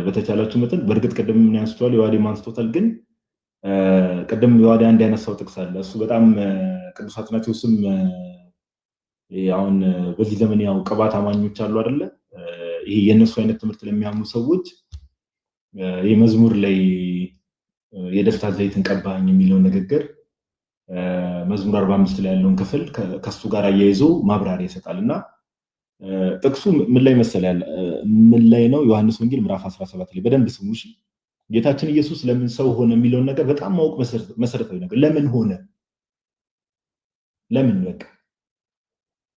በተቻላችሁ መጠን። በእርግጥ ቅድም ምን ያንስቷል የዋዴ ማንስቶታል፣ ግን ቅድም የዋዴ አንድ ያነሳው ጥቅስ አለ። እሱ በጣም ቅዱስ አትናቴዎስም አሁን በዚህ ዘመን ያው ቅባት አማኞች አሉ አይደለ? ይሄ የነሱ አይነት ትምህርት ለሚያምኑ ሰዎች የመዝሙር ላይ የደስታ ዘይትን ቀባኝ የሚለው ንግግር መዝሙር 45 ላይ ያለውን ክፍል ከሱ ጋር አያይዞ ማብራሪያ ይሰጣል። እና ጥቅሱ ምን ላይ መሰለህ? ምን ላይ ነው? ዮሐንስ ወንጌል ምዕራፍ 17 ላይ በደንብ ስሙ እሺ። ጌታችን ኢየሱስ ለምን ሰው ሆነ የሚለውን ነገር በጣም ማወቅ መሰረታዊ ነገር። ለምን ሆነ? ለምን በቃ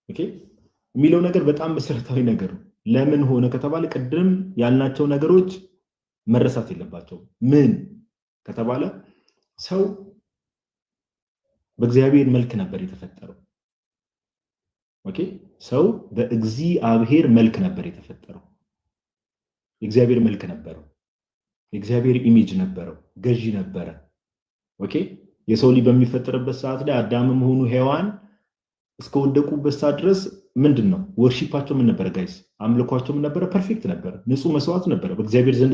ኦኬ የሚለው ነገር በጣም መሰረታዊ ነገር ነው። ለምን ሆነ ከተባለ ቅድም ያልናቸው ነገሮች መረሳት የለባቸውም። ምን ከተባለ ሰው በእግዚአብሔር መልክ ነበር የተፈጠረው። ኦኬ ሰው በእግዚአብሔር መልክ ነበር የተፈጠረው። የእግዚአብሔር መልክ ነበረው። የእግዚአብሔር ኢሜጅ ነበረው። ገዢ ነበረ። ኦኬ የሰው ልጅ በሚፈጠርበት ሰዓት ላይ አዳምም ሆኑ ሔዋን እስከወደቁበት ሰዓት ድረስ ምንድነው ወርሺፓቸው ምን ነበር ጋይስ? አምልኳቸው ምን ነበር? ፐርፌክት ነበር። ንጹህ መስዋዕት ነበር። በእግዚአብሔር ዘንድ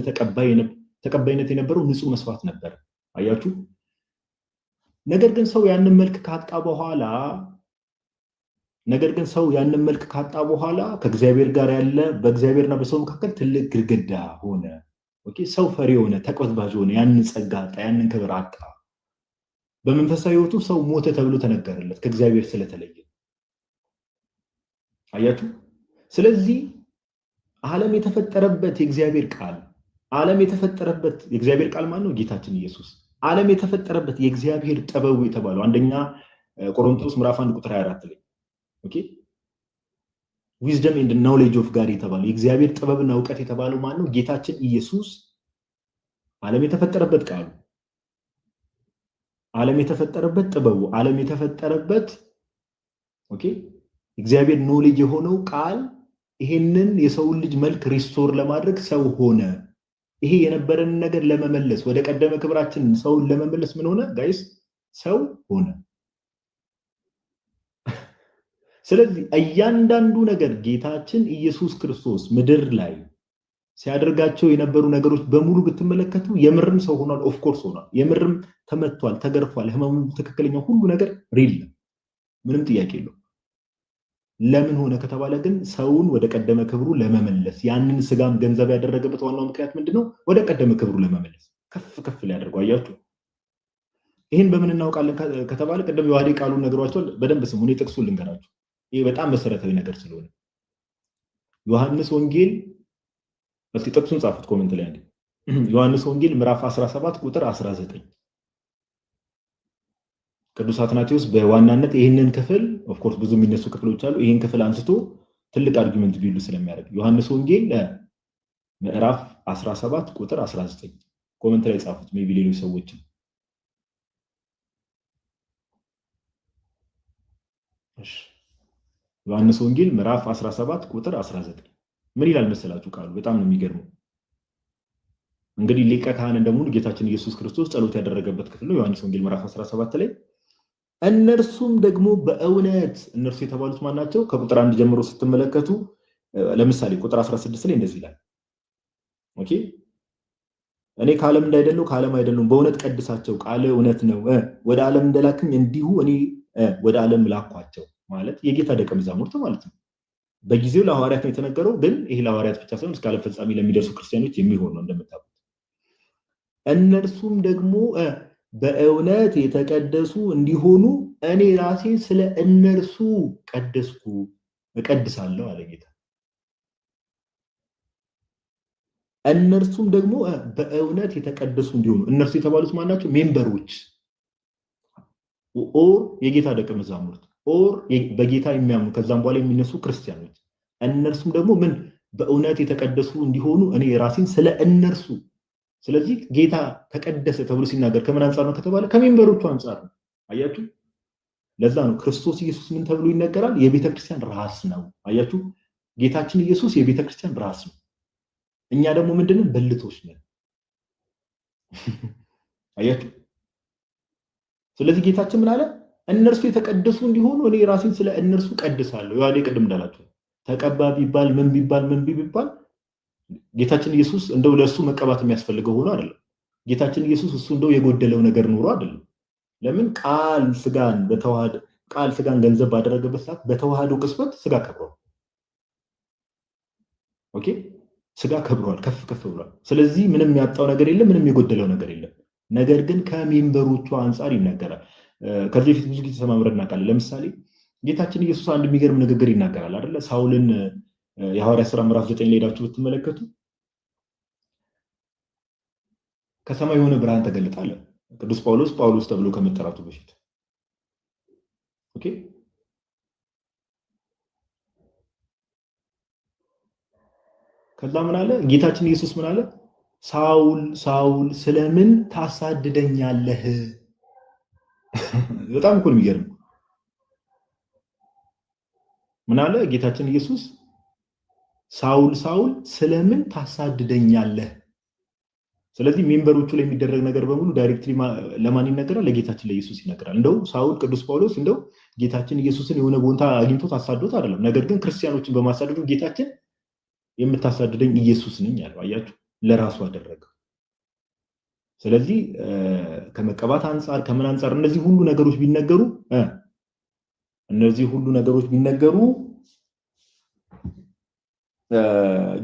ተቀባይነት የነበረው ንጹህ መስዋዕት ነበር። አያችሁ? ነገር ግን ሰው ያንን መልክ ካጣ በኋላ ከእግዚአብሔር ጋር ያለ በእግዚአብሔርና በሰው መካከል ትልቅ ግድግዳ ሆነ። ኦኬ ሰው ፈሪ ሆነ፣ ተቆጥባዥ ሆነ፣ ያንን ጸጋ አጣ፣ ያንን ክብር አጣ። በመንፈሳዊ ሕይወቱ ሰው ሞተ ተብሎ ተነገረለት ከእግዚአብሔር ስለተለየ። አያችሁ? ስለዚህ ዓለም የተፈጠረበት የእግዚአብሔር ቃል ማን ነው? ጌታችን ኢየሱስ። ዓለም የተፈጠረበት የእግዚአብሔር ጥበቡ የተባለው አንደኛ ቆሮንቶስ ምዕራፍ 1 ቁጥር 24 ላይ ኦኬ ዊዝደም ኤንድ ኖሌጅ ኦፍ ጋድ የተባለው የእግዚአብሔር ጥበብና እውቀት የተባለው ማን ነው? ጌታችን ኢየሱስ። ዓለም የተፈጠረበት ቃሉ፣ ዓለም የተፈጠረበት ጥበቡ፣ ዓለም የተፈጠረበት ኦኬ እግዚአብሔር ኖሌጅ የሆነው ቃል ይሄንን የሰውን ልጅ መልክ ሪስቶር ለማድረግ ሰው ሆነ። ይሄ የነበረን ነገር ለመመለስ ወደ ቀደመ ክብራችን ሰውን ለመመለስ ምን ሆነ ጋይስ? ሰው ሆነ። ስለዚህ እያንዳንዱ ነገር ጌታችን ኢየሱስ ክርስቶስ ምድር ላይ ሲያደርጋቸው የነበሩ ነገሮች በሙሉ ብትመለከቱ የምርም ሰው ሆኗል። ኦፍ ኮርስ ሆኗል። የምርም ተመቷል፣ ተገርፏል። ህመሙ ትክክለኛ ሁሉ ነገር ሪል ምንም ጥያቄ የለው። ለምን ሆነ ከተባለ ግን ሰውን ወደ ቀደመ ክብሩ ለመመለስ ያንን ስጋም ገንዘብ ያደረገበት ዋናው ምክንያት ምንድነው? ወደ ቀደመ ክብሩ ለመመለስ ከፍ ከፍ ሊያደርገው። አያችሁ፣ ይህን በምን እናውቃለን ከተባለ ቅድም የዋህዴ ቃሉን ነግሯቸዋል። በደንብ ስሙ፣ እኔ ጥቅሱን ልንገራችሁ። ይሄ በጣም መሰረታዊ ነገር ስለሆነ ዮሐንስ ወንጌል፣ እስቲ ጥቅሱን ጻፉት ኮሜንት ላይ አንዴ። ዮሐንስ ወንጌል ምዕራፍ 17 ቁጥር 19 ቅዱስ አትናቴዎስ በዋናነት ይህንን ክፍል ኦፍ ኮርስ ብዙ የሚነሱ ክፍሎች አሉ። ይህን ክፍል አንስቶ ትልቅ አርጊመንት ቢሉ ስለሚያደርግ ዮሐንስ ወንጌል ምዕራፍ 17 ቁጥር 19 ኮሜንት ላይ ጻፉት። ሜቢ ሌሎች ሰዎችም ዮሐንስ ወንጌል ምዕራፍ 17 ቁጥር 19 ምን ይላል መሰላችሁ? ቃሉ በጣም ነው የሚገርመው። እንግዲህ ሊቀ ካህን እንደመሆኑ ጌታችን ኢየሱስ ክርስቶስ ጸሎት ያደረገበት ክፍል ነው። ዮሐንስ ወንጌል ምዕራፍ 17 ላይ እነርሱም ደግሞ በእውነት እነርሱ የተባሉት ማን ናቸው? ከቁጥር 1 ጀምሮ ስትመለከቱ ለምሳሌ ቁጥር 16 ላይ እንደዚህ ይላል። ኦኬ እኔ ከዓለም እንዳይደለው ከዓለም አይደሉም፣ በእውነት ቀድሳቸው፣ ቃል እውነት ነው። ወደ ዓለም እንደላክኝ እንዲሁ እኔ ወደ ዓለም ላኳቸው። ማለት የጌታ ደቀ መዛሙርት ማለት ነው። በጊዜው ለሐዋርያት ነው የተነገረው፣ ግን ይሄ ለሐዋርያት ብቻ ሳይሆን እስከ ዓለም ፍጻሜ ለሚደርሱ ክርስቲያኖች የሚሆን ነው እንደምታውቁት። እነርሱም ደግሞ በእውነት የተቀደሱ እንዲሆኑ እኔ ራሴ ስለ እነርሱ ቀደስኩ እቀድሳለሁ አለ ጌታ። እነርሱም ደግሞ በእውነት የተቀደሱ እንዲሆኑ፣ እነርሱ የተባሉት ማናቸው? ሜምበሮች ኦር የጌታ ደቀ መዛሙርት ኦር በጌታ የሚያምኑ ከዛም በኋላ የሚነሱ ክርስቲያኖች። እነርሱም ደግሞ ምን በእውነት የተቀደሱ እንዲሆኑ እኔ ራሴን ስለ እነርሱ። ስለዚህ ጌታ ተቀደሰ ተብሎ ሲናገር ከምን አንጻር ነው ከተባለ ከሜምበሮቹ አንጻር ነው። አያችሁ፣ ለዛ ነው ክርስቶስ ኢየሱስ ምን ተብሎ ይነገራል? የቤተ ክርስቲያን ራስ ነው። አያችሁ፣ ጌታችን ኢየሱስ የቤተ ክርስቲያን ራስ ነው። እኛ ደግሞ ምንድነው? ብልቶች ነን። አያችሁ፣ ስለዚህ ጌታችን ምን አለ? እነርሱ የተቀደሱ እንዲሆኑ እኔ ራሴን ስለ እነርሱ ቀድሳለሁ። ያው ቅድም እንዳላችሁ ተቀባ ቢባል ምን ቢባል ጌታችን ኢየሱስ እንደው ለሱ መቀባት የሚያስፈልገው ሆኖ አይደለም። ጌታችን ኢየሱስ እሱ እንደው የጎደለው ነገር ኖሮ አይደለም። ለምን ቃል ስጋን ገንዘብ ባደረገበት ሰዓት በተዋህዶ ቅጽበት ስጋ ከብሯል። ኦኬ ስጋ ከብሯል፣ ከፍ ብሏል። ስለዚህ ምንም ያጣው ነገር የለም፣ ምንም የጎደለው ነገር የለም። ነገር ግን ከሜምበሮቹ አንጻር ይናገራል። ከዚህ በፊት ብዙ ጊዜ ተሰማምረን እናውቃለን። ለምሳሌ ጌታችን ኢየሱስ አንድ የሚገርም ንግግር ይናገራል አይደለ? ሳውልን የሐዋርያት ሥራ ምዕራፍ 9 ላይ ሄዳችሁ ብትመለከቱ ከሰማይ የሆነ ብርሃን ተገለጠ አለ ቅዱስ ጳውሎስ ተብሎ ከመጠራቱ በፊት። ኦኬ ከዛ ምን አለ? ጌታችን ኢየሱስ ምን አለ? ሳውል ሳውል ስለምን ታሳድደኛለህ? በጣም እኮ ነው የሚገርም። ምን አለ ጌታችን ኢየሱስ? ሳውል ሳውል ስለምን ታሳድደኛለህ? ስለዚህ ሜምበሮቹ ላይ የሚደረግ ነገር በሙሉ ዳይሬክትሊ ለማን ይነገራል? ለጌታችን ለኢየሱስ ይነገራል። እንደው ሳውል ቅዱስ ጳውሎስ እንደው ጌታችን ኢየሱስን የሆነ ቦታ አግኝቶት አሳዶት አይደለም። ነገር ግን ክርስቲያኖችን በማሳደዱ ጌታችን የምታሳድደኝ ኢየሱስ ነኝ አለው። አያችሁ፣ ለራሱ አደረገው። ስለዚህ ከመቀባት አንጻር ከምን አንጻር እነዚህ ሁሉ ነገሮች ቢነገሩ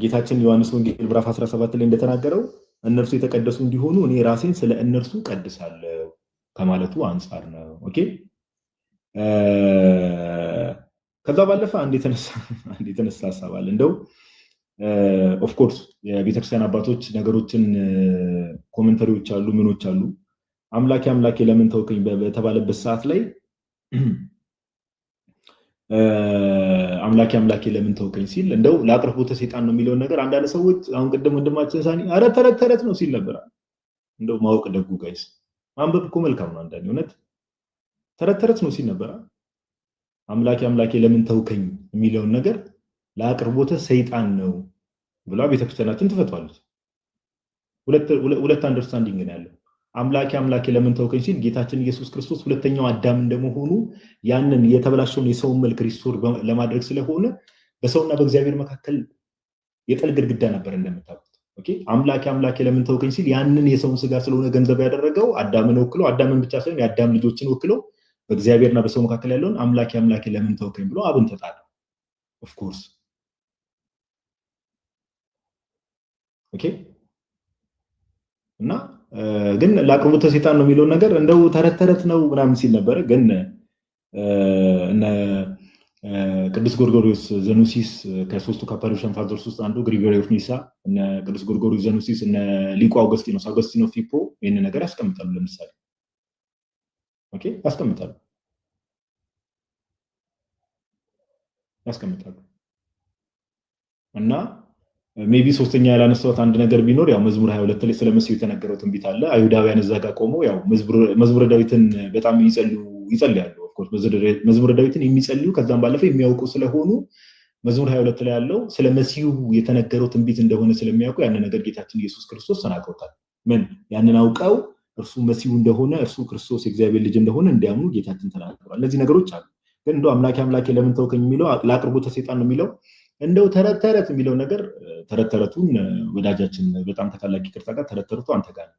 ጌታችን ዮሐንስ ወንጌል ምዕራፍ 17 ላይ እንደተናገረው እነርሱ የተቀደሱ እንዲሆኑ እኔ ራሴን ስለ እነርሱ ቀድሳለሁ ከማለቱ አንጻር ነው። ኦኬ ከዛ ባለፈ አንድ የተነሳ ሐሳብ አለ። እንደው ኦፍ ኮርስ የቤተክርስቲያን አባቶች ነገሮችን ኮሜንታሪዎች አሉ፣ ምኖች አሉ። አምላኬ ለምን ተውከኝ በተባለበት ሰዓት ላይ አምላኬ ለምን ተውከኝ ሲል እንደው ለአቅርቦተ ሰይጣን ነው የሚለውን ነገር አንዳንድ ሰዎች አሁን ቅድም ወንድማችን ሳኒ አረ ተረት ነው ሲል ነበር። እንደው ማወቅ ደጉ ጋይስ፣ ማንበብ እኮ መልካም ነው። አንዳንድ እውነት ተረት ነው ሲል ነበር። አምላኬ ለምን ተውከኝ የሚለውን ነገር ለአቅርቦተ ሰይጣን ነው ብላ ቤተክርስቲያናችን ትፈቷለች። ሁለት አንደርስታንዲንግ ነው ያለው። አምላኬ ለምን ተውከኝ ሲል ጌታችን ኢየሱስ ክርስቶስ ሁለተኛው አዳም እንደመሆኑ ያንን የተበላሸውን የሰውን መልክ ሪስቶር ለማድረግ ስለሆነ በሰውና በእግዚአብሔር መካከል የጥል ግድግዳ ነበር እንደምታውቁት። ኦኬ አምላኬ ለምን ተውከኝ ሲል ያንን የሰውን ስጋ ስለሆነ ገንዘብ ያደረገው አዳምን ወክሎ፣ አዳምን ብቻ ሳይሆን የአዳም ልጆችን ወክሎ በእግዚአብሔርና በሰው መካከል ያለውን አምላኬ ለምን ተውከኝ ብሎ አብን ተጣለ። ኦፍ ኮርስ ኦኬ። እና ግን ለአቅርቦተ ሰይጣን ነው የሚለውን ነገር እንደው ተረት ተረት ነው ምናምን ሲል ነበረ። ግን እነ ቅዱስ ጎርጎሪዮስ ዘኑሲስ ከሶስቱ ካፓዶሻን ፋዘርስ ውስጥ አንዱ ግሪጎሪ ኦፍ ኒሳ፣ እነ ቅዱስ ጎርጎሪዮስ ዘኑሲስ፣ እነ ሊቁ አውገስቲኖስ ሂፖ ይህን ነገር ያስቀምጣሉ። ለምሳሌ ኦኬ ያስቀምጣሉ። እና ሜቢ ሶስተኛ ያላነሳሁት አንድ ነገር ቢኖር ያው መዝሙር 22 ላይ ስለ መሲሁ የተነገረው ትንቢት አለ። አይሁዳውያን እዛ ጋር ቆመው ያው መዝሙረ ዳዊትን በጣም ይጸልያሉ። ኦፍኮርስ መዝሙረ ዳዊትን የሚጸልዩ ከዛም ባለፈ የሚያውቁ ስለሆኑ መዝሙር 22 ላይ ያለው ስለ መሲሁ የተነገረው ትንቢት እንደሆነ ስለሚያውቁ ያንን ነገር ጌታችን ኢየሱስ ክርስቶስ ተናግሮታል። ምን ያንን አውቀው እርሱ መሲሁ እንደሆነ እርሱ ክርስቶስ የእግዚአብሔር ልጅ እንደሆነ እንዲያምኑ ጌታችን ተናግሯል። እነዚህ ነገሮች አሉ። ግን እንደው አምላኬ ለምን ተውከኝ የሚለው ለአቅርቦተ ሰይጣን ነው የሚለው እንደው ተረት የሚለው ነገር ተረቱን ወዳጃችን በጣም ከታላቅ ይቅርታ ጋር ተረቱ አንተ ጋር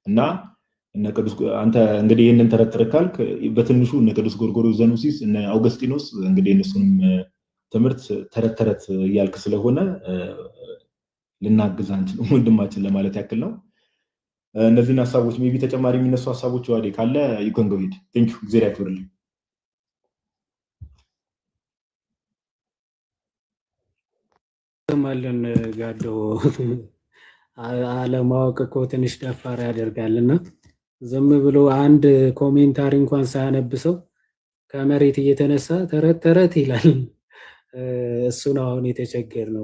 እና እነ ቅዱስ አንተ እንግዲህ ይሄንን ተረት ካልክ በትንሹ እነ ቅዱስ ጎርጎርዮስ ዘኑሲስ እነ አውገስቲኖስ እንግዲህ እነሱንም ትምህርት ተረት እያልክ ስለሆነ ልናግዝ አንችልም ወንድማችን ለማለት ያክል ነው። እነዚህን ሀሳቦች ሜቢ ተጨማሪ የሚነሱ ሀሳቦች ዋዴ ካለ ይኮን ጎ ሂድ። ቴንክ ዩ እግዚአብሔር ያክብርልኝ። ማለን ጋዶ አለማወቅ እኮ ትንሽ ደፋር ያደርጋልና ዝም ብሎ አንድ ኮሜንታሪ እንኳን ሳያነብሰው ከመሬት እየተነሳ ተረት ይላል። እሱ ነው አሁን የተቸገር ነው።